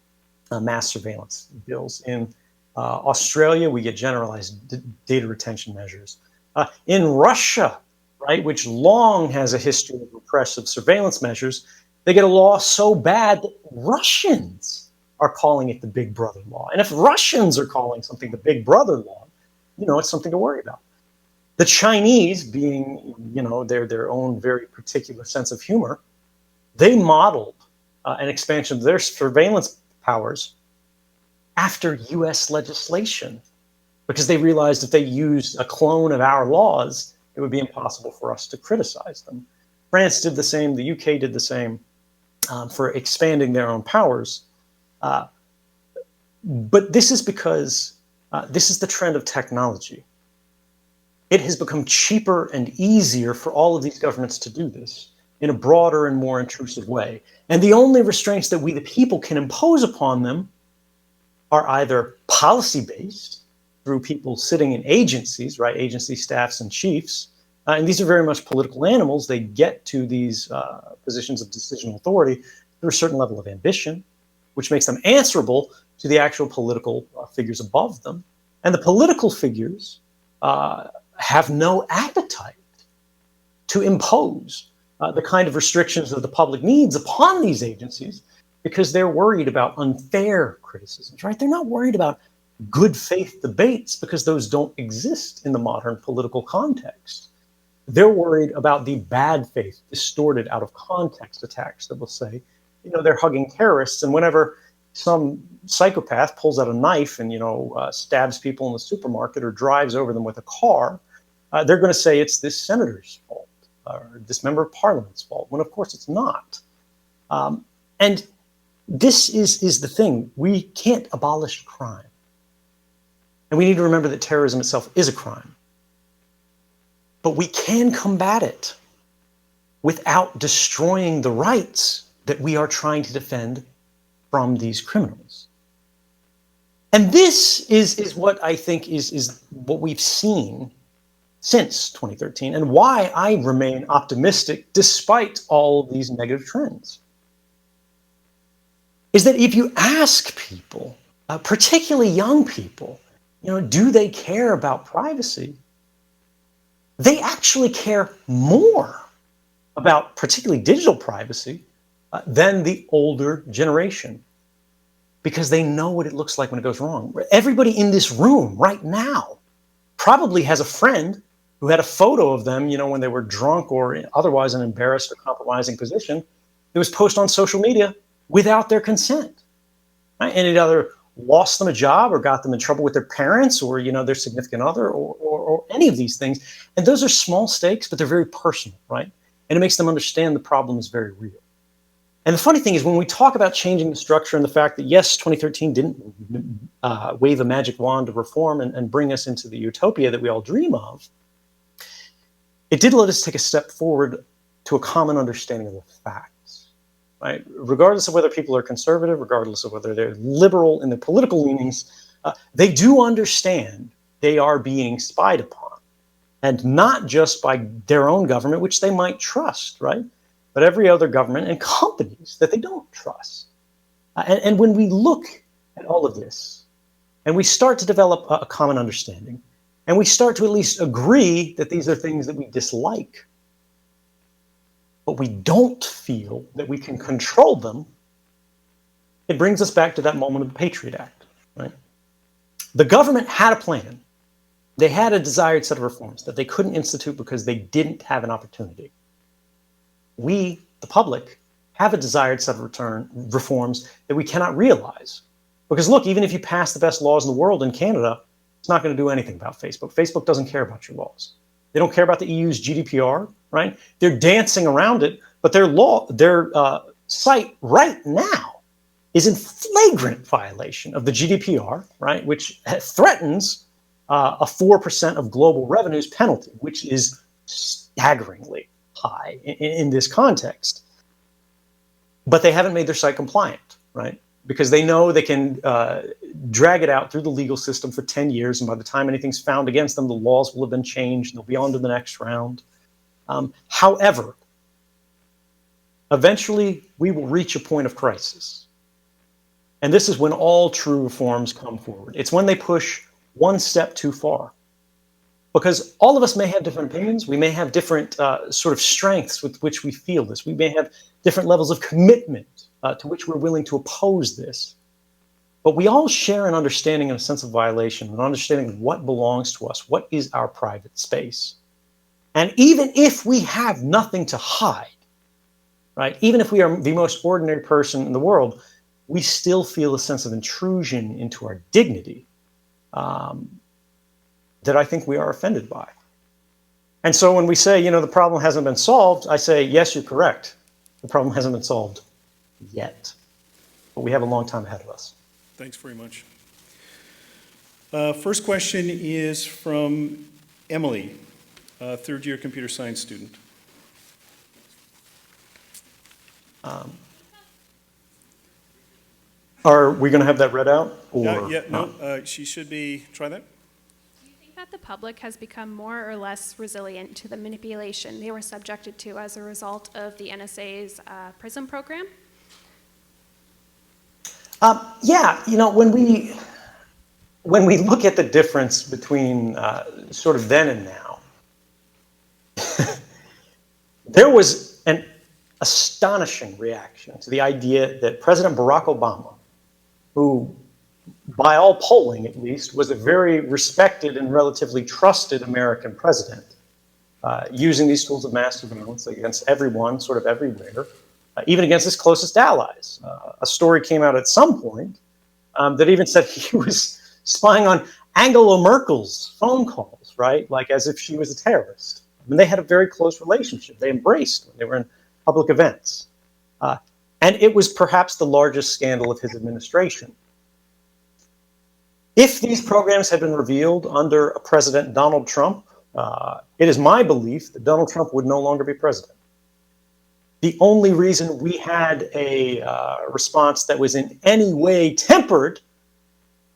mass surveillance bills. In Australia, we get generalized data retention measures. In Russia, right, which long has a history of repressive surveillance measures, they get a law so bad that Russians are calling it the Big Brother law. And if Russians are calling something the Big Brother law, you know, it's something to worry about. The Chinese, being, you know, their own very particular sense of humor, they modeled an expansion of their surveillance powers after U.S. legislation, because they realized if they used a clone of our laws, it would be impossible for us to criticize them. France did the same. The UK did the same for expanding their own powers. But this is because this is the trend of technology. It has become cheaper and easier for all of these governments to do this in a broader and more intrusive way. And the only restraints that we, the people, can impose upon them are either policy-based, through people sitting in agencies, right, agency staffs and chiefs, and these are very much political animals. They get to these positions of decisional authority through a certain level of ambition, which makes them answerable to the actual political figures above them. And the political figures have no appetite to impose the kind of restrictions that the public needs upon these agencies, because they're worried about unfair criticisms, right? They're not worried about good faith debates, because those don't exist in the modern political context. They're worried about the bad faith, distorted, out of context attacks that will say, they're hugging terrorists, and whenever some psychopath pulls out a knife and, stabs people in the supermarket or drives over them with a car, they're going to say it's this senator's fault or this member of parliament's fault, when of course it's not. And this is the thing. We can't abolish crime. And we need to remember that terrorism itself is a crime. But we can combat it without destroying the rights that we are trying to defend from these criminals. And this is what I think is what we've seen since 2013, and why I remain optimistic despite all of these negative trends. Is that if you ask people, particularly young people, do they care about privacy? They actually care more about particularly digital privacy than the older generation, because they know what it looks like when it goes wrong. Everybody in this room right now probably has a friend who had a photo of them, when they were drunk or otherwise an embarrassed or compromising position. It was posted on social media without their consent. Right? And it either lost them a job or got them in trouble with their parents or, their significant other or any of these things. And those are small stakes, but they're very personal, right? And it makes them understand the problem is very real. And the funny thing is, when we talk about changing the structure and the fact that, yes, 2013 didn't wave a magic wand of reform and bring us into the utopia that we all dream of, it did let us take a step forward to a common understanding of the facts, right? Regardless of whether people are conservative, regardless of whether they're liberal in their political leanings, they do understand they are being spied upon, and not just by their own government, which they might trust, right? But every other government and companies that they don't trust. And when we look at all of this, and we start to develop a common understanding, and we start to at least agree that these are things that we dislike, but we don't feel that we can control them, it brings us back to that moment of the Patriot Act, right? The government had a plan. They had a desired set of reforms that they couldn't institute because they didn't have an opportunity. We, the public, have a desired set of reforms that we cannot realize. Because look, even if you pass the best laws in the world in Canada, it's not going to do anything about Facebook. Facebook doesn't care about your laws. They don't care about the EU's GDPR, right? They're dancing around it, but their site right now is in flagrant violation of the GDPR, right? Which threatens a 4% of global revenues penalty, which is staggeringly high in this context. But they haven't made their site compliant, right? Because they know they can drag it out through the legal system for 10 years, and by the time anything's found against them, the laws will have been changed, and they'll be on to the next round. However, eventually we will reach a point of crisis. And this is when all true reforms come forward. It's when they push one step too far. Because all of us may have different opinions. We may have different sort of strengths with which we feel this. We may have different levels of commitment to which we're willing to oppose this. But we all share an understanding and a sense of violation, an understanding of what belongs to us, what is our private space. And even if we have nothing to hide, right, even if we are the most ordinary person in the world, we still feel a sense of intrusion into our dignity that I think we are offended by. And so when we say, the problem hasn't been solved, I say, yes, you're correct. The problem hasn't been solved yet. But we have a long time ahead of us. Thanks very much. First question is from Emily, third-year computer science student. Are we going to have that read out? Or She should be, try that. That the public has become more or less resilient to the manipulation they were subjected to as a result of the NSA's PRISM program? When we look at the difference between sort of then and now, there was an astonishing reaction to the idea that President Barack Obama, who by all polling at least, was a very respected and relatively trusted American president, using these tools of mass surveillance against everyone, sort of everywhere, even against his closest allies. A story came out at some point that even said he was spying on Angela Merkel's phone calls, right? Like as if she was a terrorist. I mean, they had a very close relationship. They embraced when they were in public events. And it was perhaps the largest scandal of his administration. If these programs had been revealed under President Donald Trump, it is my belief that Donald Trump would no longer be president. The only reason we had a response that was in any way tempered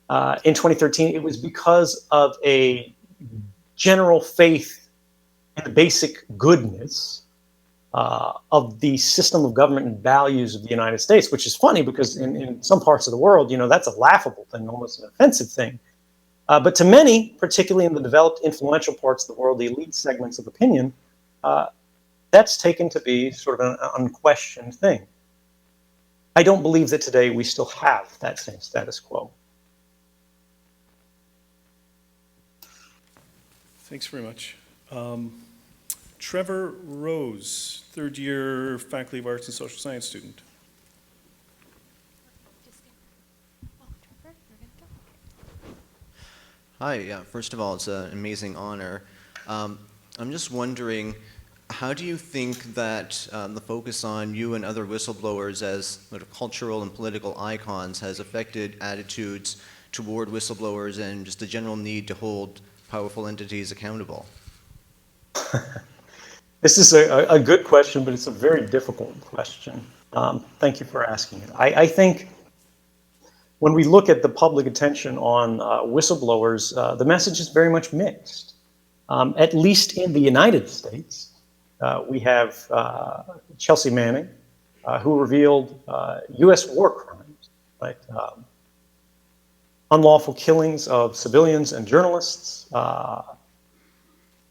in 2013, it was because of a general faith in the basic goodness of the system of government and values of the United States, which is funny because in some parts of the world, that's a laughable thing, almost an offensive thing. But to many, particularly in the developed influential parts of the world, the elite segments of opinion, that's taken to be sort of an unquestioned thing. I don't believe that today we still have that same status quo. Thanks very much. Trevor Rose, third year Faculty of Arts and Social Science student. Hi, yeah, first of all, it's an amazing honor. I'm just wondering, how do you think that the focus on you and other whistleblowers as sort of cultural and political icons has affected attitudes toward whistleblowers and just the general need to hold powerful entities accountable? This is a good question, but it's a very difficult question. Thank you for asking it. I think when we look at the public attention on whistleblowers, the message is very much mixed. At least in the United States, we have Chelsea Manning, who revealed U.S. war crimes, right? Unlawful killings of civilians and journalists,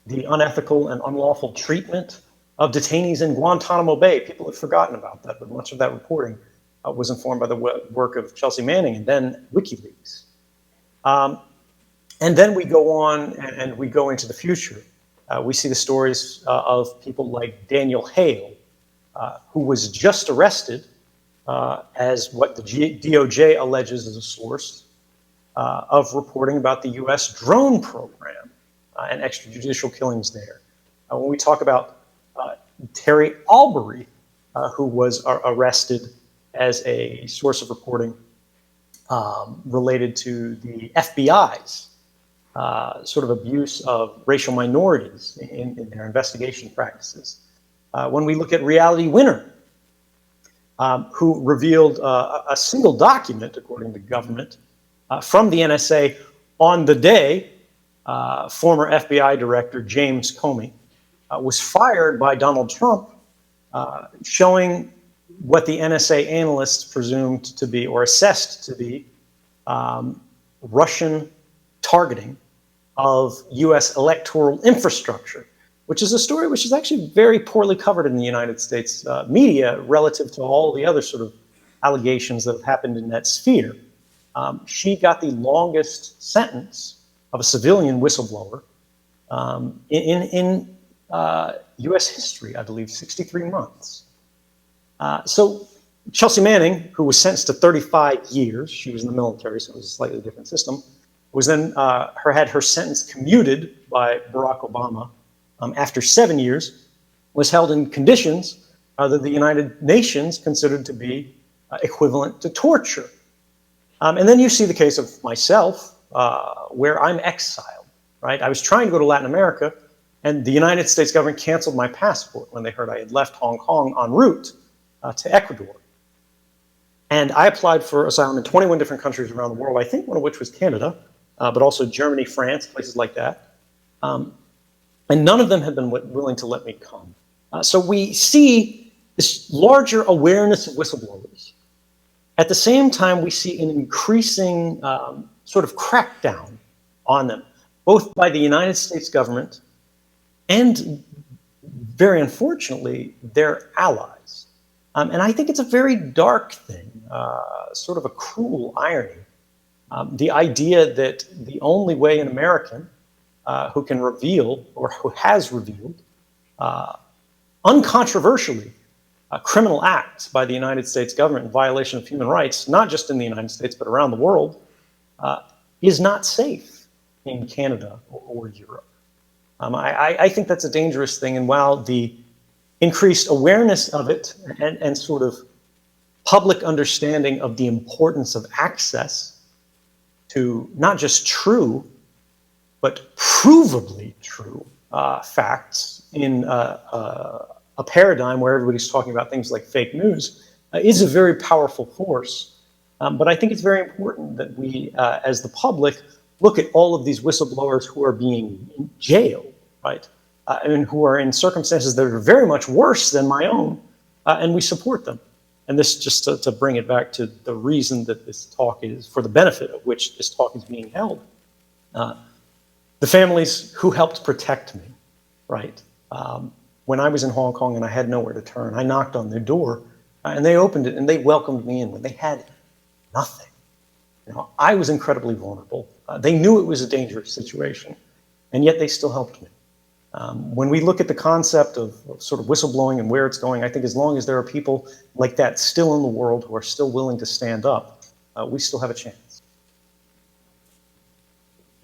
the unethical and unlawful treatment of detainees in Guantanamo Bay. People have forgotten about that, but much of that reporting was informed by the work of Chelsea Manning and then WikiLeaks. And then we go on and we go into the future. We see the stories of people like Daniel Hale, who was just arrested as what the DOJ alleges is a source of reporting about the U.S. drone program and extrajudicial killings there. When we talk about Terry Albury, who was arrested as a source of reporting related to the FBI's sort of abuse of racial minorities in their investigation practices. When we look at Reality Winner, who revealed a single document, according to government, from the NSA on the day former FBI Director James Comey was fired by Donald Trump, showing what the NSA analysts presumed to be or assessed to be Russian targeting of U.S. electoral infrastructure, which is a story which is actually very poorly covered in the United States media relative to all the other sort of allegations that have happened in that sphere. She got the longest sentence of a civilian whistleblower in U.S. history, I believe, 63 months. So Chelsea Manning, who was sentenced to 35 years, she was in the military, so it was a slightly different system, was then had her sentence commuted by Barack Obama after 7 years, was held in conditions that the United Nations considered to be equivalent to torture. And then you see the case of myself, where I'm exiled, right? I was trying to go to Latin America, and the United States government canceled my passport when they heard I had left Hong Kong en route to Ecuador. And I applied for asylum in 21 different countries around the world, I think one of which was Canada, but also Germany, France, places like that. And none of them have been willing to let me come. So we see this larger awareness of whistleblowers. At the same time, we see an increasing sort of crackdown on them, both by the United States government and, very unfortunately, their allies. And I think it's a very dark thing, sort of a cruel irony. The idea that the only way an American who can reveal, or who has revealed, uncontroversially, criminal acts by the United States government in violation of human rights, not just in the United States, but around the world, is not safe in Canada or Europe. I think that's a dangerous thing, and while the increased awareness of it and sort of public understanding of the importance of access to not just true, but provably true facts in a paradigm where everybody's talking about things like fake news is a very powerful force. But I think it's very important that we, as the public, look at all of these whistleblowers who are being jailed, right? And who are in circumstances that are very much worse than my own, and we support them. And this, just to bring it back to the reason that this talk is, for the benefit of which this talk is being held. The families who helped protect me, right? When I was in Hong Kong and I had nowhere to turn, I knocked on their door, and they opened it and they welcomed me in when they had nothing. You know, I was incredibly vulnerable. They knew it was a dangerous situation, and yet they still helped me. When we look at the concept of sort of whistleblowing and where it's going, I think as long as there are people like that still in the world who are still willing to stand up, we still have a chance.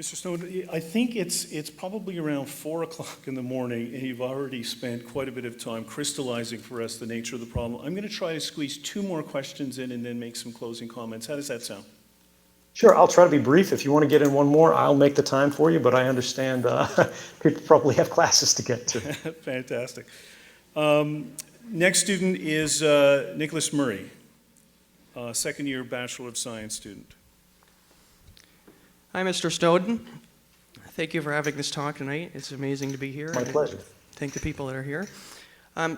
Mr. Snowden, I think it's probably around 4 o'clock in the morning, and you've already spent quite a bit of time crystallizing for us the nature of the problem. I'm going to try to squeeze 2 more questions in and then make some closing comments. How does that sound? Sure, I'll try to be brief. If you want to get in one more, I'll make the time for you, but I understand people probably have classes to get to. Fantastic. Next student is Nicholas Murray, second-year Bachelor of Science student. Hi, Mr. Snowden. Thank you for having this talk tonight. It's amazing to be here. My pleasure. Thank the people that are here.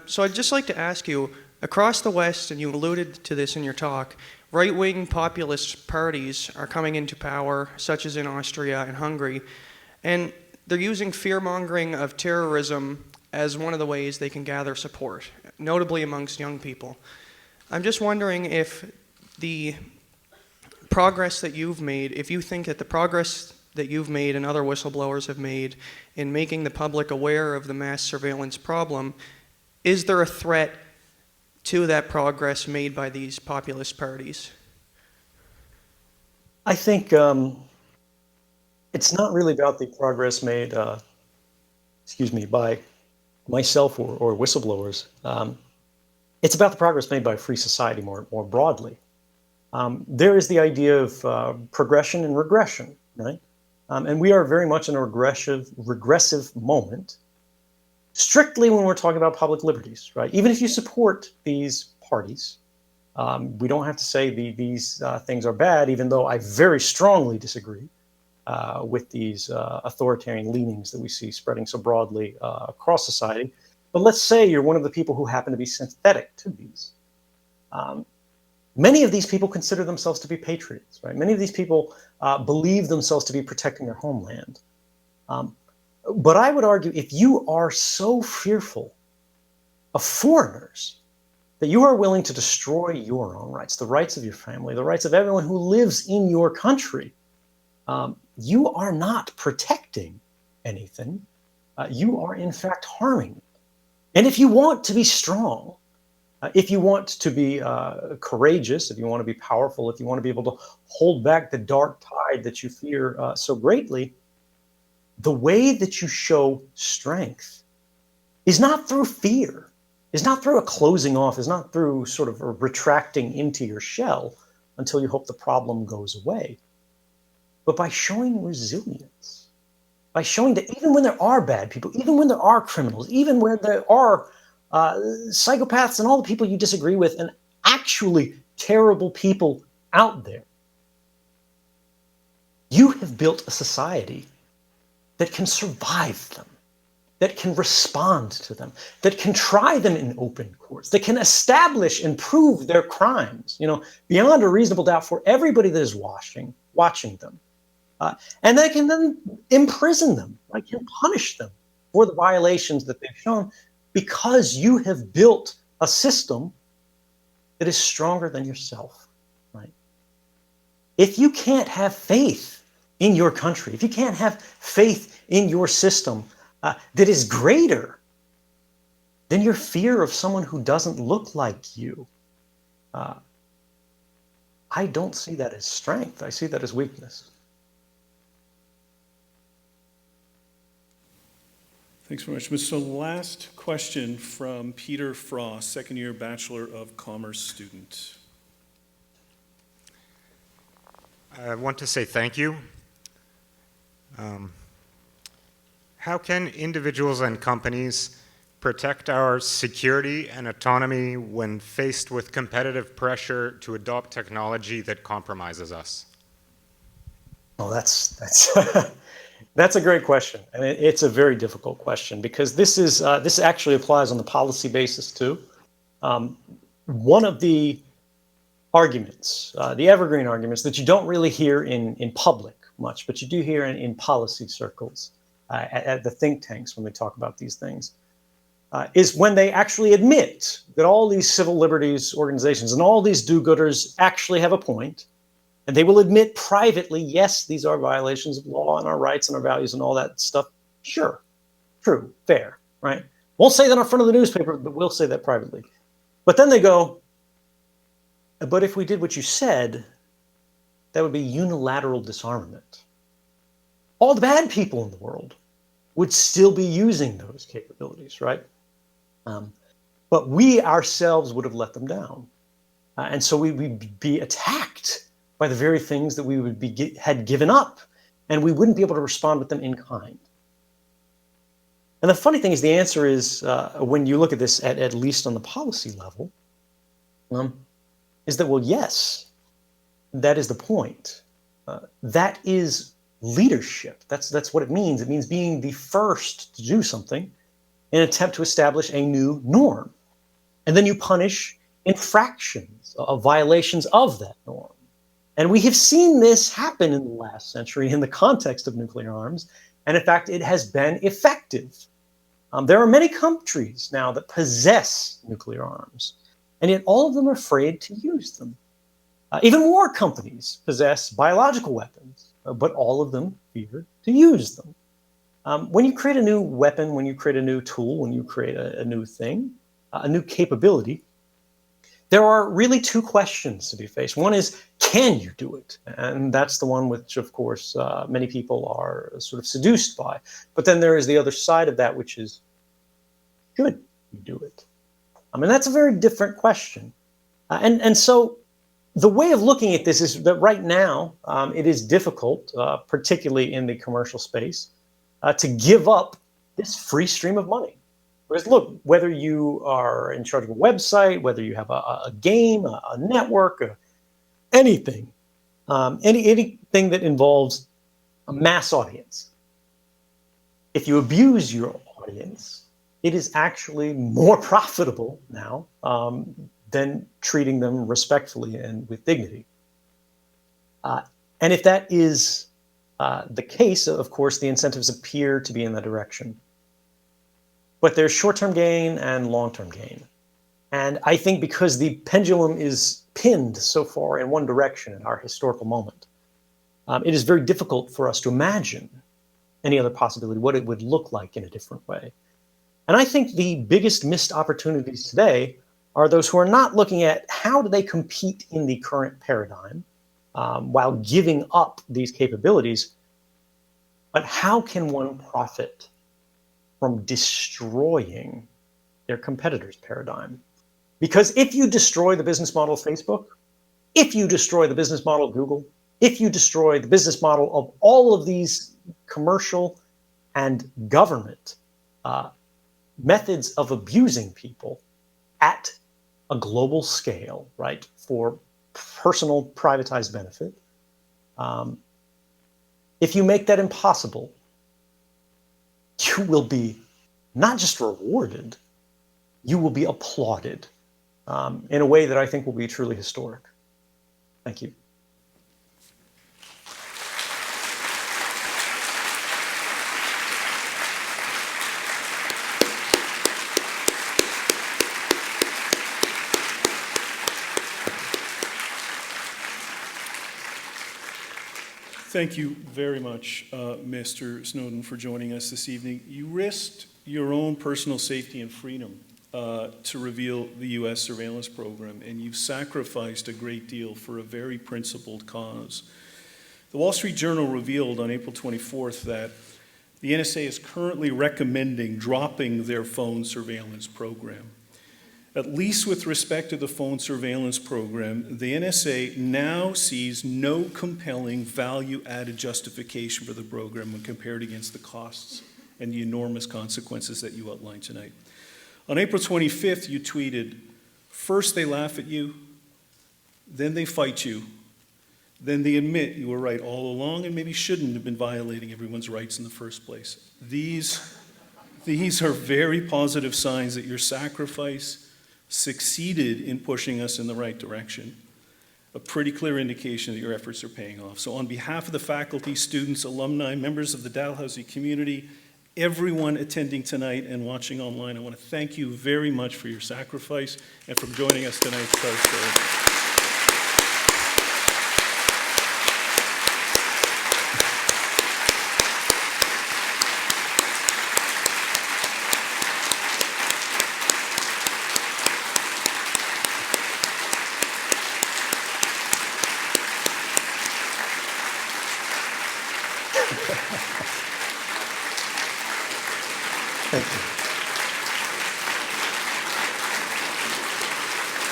So I'd just like to ask you, across the West, and you alluded to this in your talk, right-wing populist parties are coming into power, such as in Austria and Hungary, and they're using fear-mongering of terrorism as one of the ways they can gather support, notably amongst young people. I'm just wondering if the progress that you've made, if you think that the progress that you've made and other whistleblowers have made in making the public aware of the mass surveillance problem, is there a threat to that progress made by these populist parties? I think it's not really about the progress made, by myself or whistleblowers. It's about the progress made by a free society more broadly. There is the idea of progression and regression, right? And we are very much in a regressive moment, strictly when we're talking about public liberties, right? Even if you support these parties, we don't have to say these things are bad, even though I very strongly disagree with these authoritarian leanings that we see spreading so broadly across society. But let's say you're one of the people who happen to be sympathetic to these. Many of these people consider themselves to be patriots, right? Many of these people believe themselves to be protecting their homeland. But I would argue, if you are so fearful of foreigners that you are willing to destroy your own rights, the rights of your family, the rights of everyone who lives in your country, you are not protecting anything. You are, in fact, harming them. And if you want to be strong, if you want to be courageous, if you want to be powerful, if you want to be able to hold back the dark tide that you fear so greatly, the way that you show strength is not through fear, is not through a closing off, is not through sort of a retracting into your shell until you hope the problem goes away, but by showing resilience, by showing that even when there are bad people, even when there are criminals, even when there are psychopaths and all the people you disagree with and actually terrible people out there, you have built a society that can survive them, that can respond to them, that can try them in open courts, that can establish and prove their crimes, beyond a reasonable doubt for everybody that is watching them. And they can then imprison them, right? Can punish them for the violations that they've shown, because you have built a system that is stronger than yourself, right? If you can't have faith in your country, if you can't have faith in your system that is greater than your fear of someone who doesn't look like you, I don't see that as strength. I see that as weakness. Thanks very much. So last question from Peter Frost, second-year Bachelor of Commerce student. I want to say thank you. How can individuals and companies protect our security and autonomy when faced with competitive pressure to adopt technology that compromises us? Oh, that's that's a great question, and it's a very difficult question because this actually applies on the policy basis too. One of the arguments, the evergreen arguments that you don't really hear in public much, but you do hear in policy circles at the think tanks when they talk about these things, is when they actually admit that all these civil liberties organizations and all these do-gooders actually have a point, and they will admit privately, yes, these are violations of law and our rights and our values and all that stuff. Sure, true, fair, right? Won't say that in front of the newspaper, but we'll say that privately. But then they go, but if we did what you said, that would be unilateral disarmament. All the bad people in the world would still be using those capabilities, right? But we ourselves would have let them down. And so we would be attacked by the very things that we would had given up, and we wouldn't be able to respond with them in kind. And the funny thing is, the answer is, when you look at this at least on the policy level, is that, well, yes, that is the point. That is leadership. That's what it means. It means being the first to do something in an attempt to establish a new norm. And then you punish infractions of violations of that norm. And we have seen this happen in the last century in the context of nuclear arms. And in fact, it has been effective. There are many countries now that possess nuclear arms, and yet all of them are afraid to use them. Even more companies possess biological weapons, but all of them fear to use them. When you create a new weapon, when you create a new tool, when you create a new thing, a new capability, there are really two questions to be faced. One is, can you do it? And that's the one which, of course, many people are sort of seduced by. But then there is the other side of that, which is, should you do it? I mean, that's a very different question. And so the way of looking at this is that right now, it is difficult, particularly in the commercial space, to give up this free stream of money. Because look, whether you are in charge of a website, whether you have a game, a network, anything, anything that involves a mass audience, if you abuse your audience, it is actually more profitable now than treating them respectfully and with dignity. And if that is the case, of course, the incentives appear to be in that direction. But there's short-term gain and long-term gain. And I think because the pendulum is pinned so far in one direction in our historical moment, it is very difficult for us to imagine any other possibility, what it would look like in a different way. And I think the biggest missed opportunities today are those who are not looking at how do they compete in the current paradigm while giving up these capabilities, but how can one profit from destroying their competitors' paradigm? Because if you destroy the business model of Facebook, if you destroy the business model of Google, if you destroy the business model of all of these commercial and government methods of abusing people at a global scale, right, for personal privatized benefit, if you make that impossible, you will be not just rewarded, you will be applauded in a way that I think will be truly historic. Thank you. Thank you very much, Mr. Snowden, for joining us this evening. You risked your own personal safety and freedom to reveal the U.S. surveillance program, and you've sacrificed a great deal for a very principled cause. The Wall Street Journal revealed on April 24th that the NSA is currently recommending dropping their phone surveillance program. At least with respect to the phone surveillance program, the NSA now sees no compelling value-added justification for the program when compared against the costs and the enormous consequences that you outlined tonight. On April 25th, you tweeted, "First they laugh at you, then they fight you, then they admit you were right all along and maybe shouldn't have been violating everyone's rights in the first place." These are very positive signs that your sacrifice succeeded in pushing us in the right direction. A pretty clear indication that your efforts are paying off. So on behalf of the faculty, students, alumni, members of the Dalhousie community, everyone attending tonight and watching online, I want to thank you very much for your sacrifice and for joining us tonight. Thank you.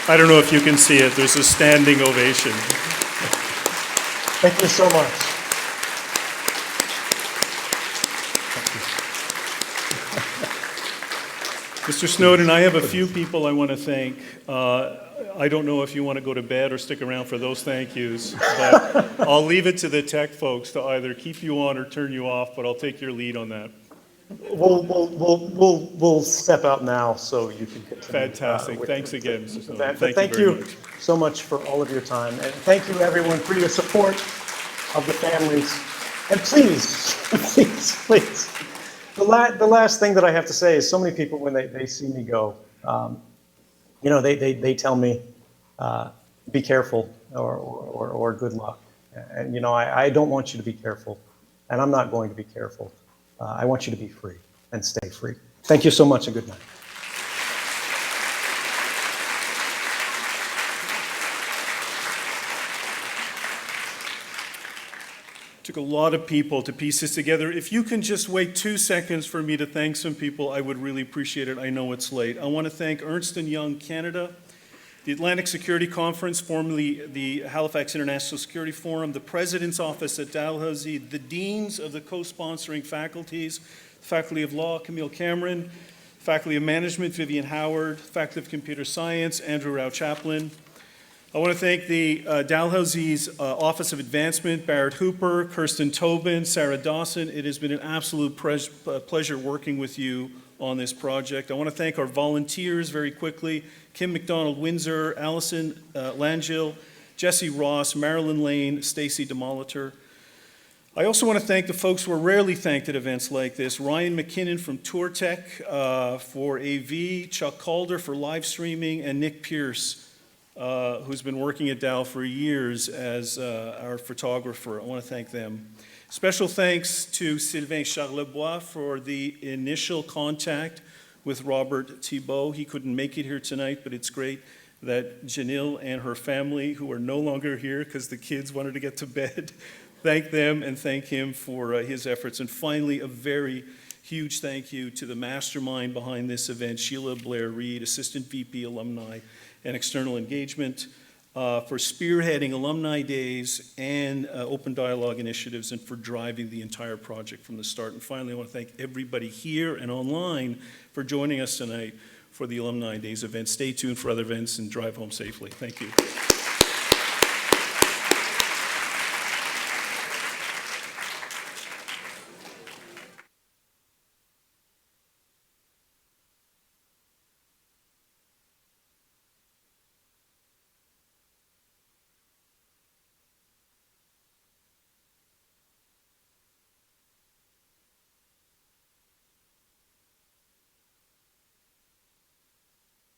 I don't know if you can see it. There's a standing ovation. Thank you so much. Mr. Snowden, I have a few people I want to thank. I don't know if you want to go to bed or stick around for those thank yous, but I'll leave it to the tech folks to either keep you on or turn you off, but I'll take your lead on that. We'll step out now so you can continue. Fantastic. With Thanks the again, Mr. Snowden. event. Thank very you much. so much for all of your time, and thank you everyone for your support of the families. And please, please, the last thing that I have to say is so many people when they see me go, they tell me, be careful or good luck. And I don't want you to be careful, and I'm not going to be careful. I want you to be free and stay free. Thank you so much and good night. Took a lot of people to piece this together. If you can just wait 2 seconds for me to thank some people, I would really appreciate it. I know it's late. I want to thank Ernst & Young Canada, the Atlantic Security Conference, formerly the Halifax International Security Forum, the President's Office at Dalhousie, the deans of the co-sponsoring faculties, Faculty of Law, Camille Cameron, Faculty of Management, Vivian Howard, Faculty of Computer Science, Andrew Rao Chaplin. I want to thank the Dalhousie's Office of Advancement, Barrett Hooper, Kirsten Tobin, Sarah Dawson. It has been an absolute pleasure working with you on this project. I want to thank our volunteers very quickly, Kim McDonald-Windsor, Allison Langille, Jesse Ross, Marilyn Lane, Stacy DeMolitor. I also want to thank the folks who are rarely thanked at events like this, Ryan McKinnon from TourTech for AV, Chuck Calder for live streaming, and Nick Pierce, who's been working at Dal for years as our photographer. I want to thank them. Special thanks to Sylvain Charlebois for the initial contact with Robert Tibbo. He couldn't make it here tonight, but it's great that Janelle and her family, who are no longer here because the kids wanted to get to bed, thank them and thank him for his efforts. And finally, a very huge thank you to the mastermind behind this event, Sheila Blair Reed, Assistant VP Alumni and External Engagement, for spearheading alumni days and open dialogue initiatives and for driving the entire project from the start. And finally, I want to thank everybody here and online for joining us tonight for the Alumni Days event. Stay tuned for other events and drive home safely. Thank you.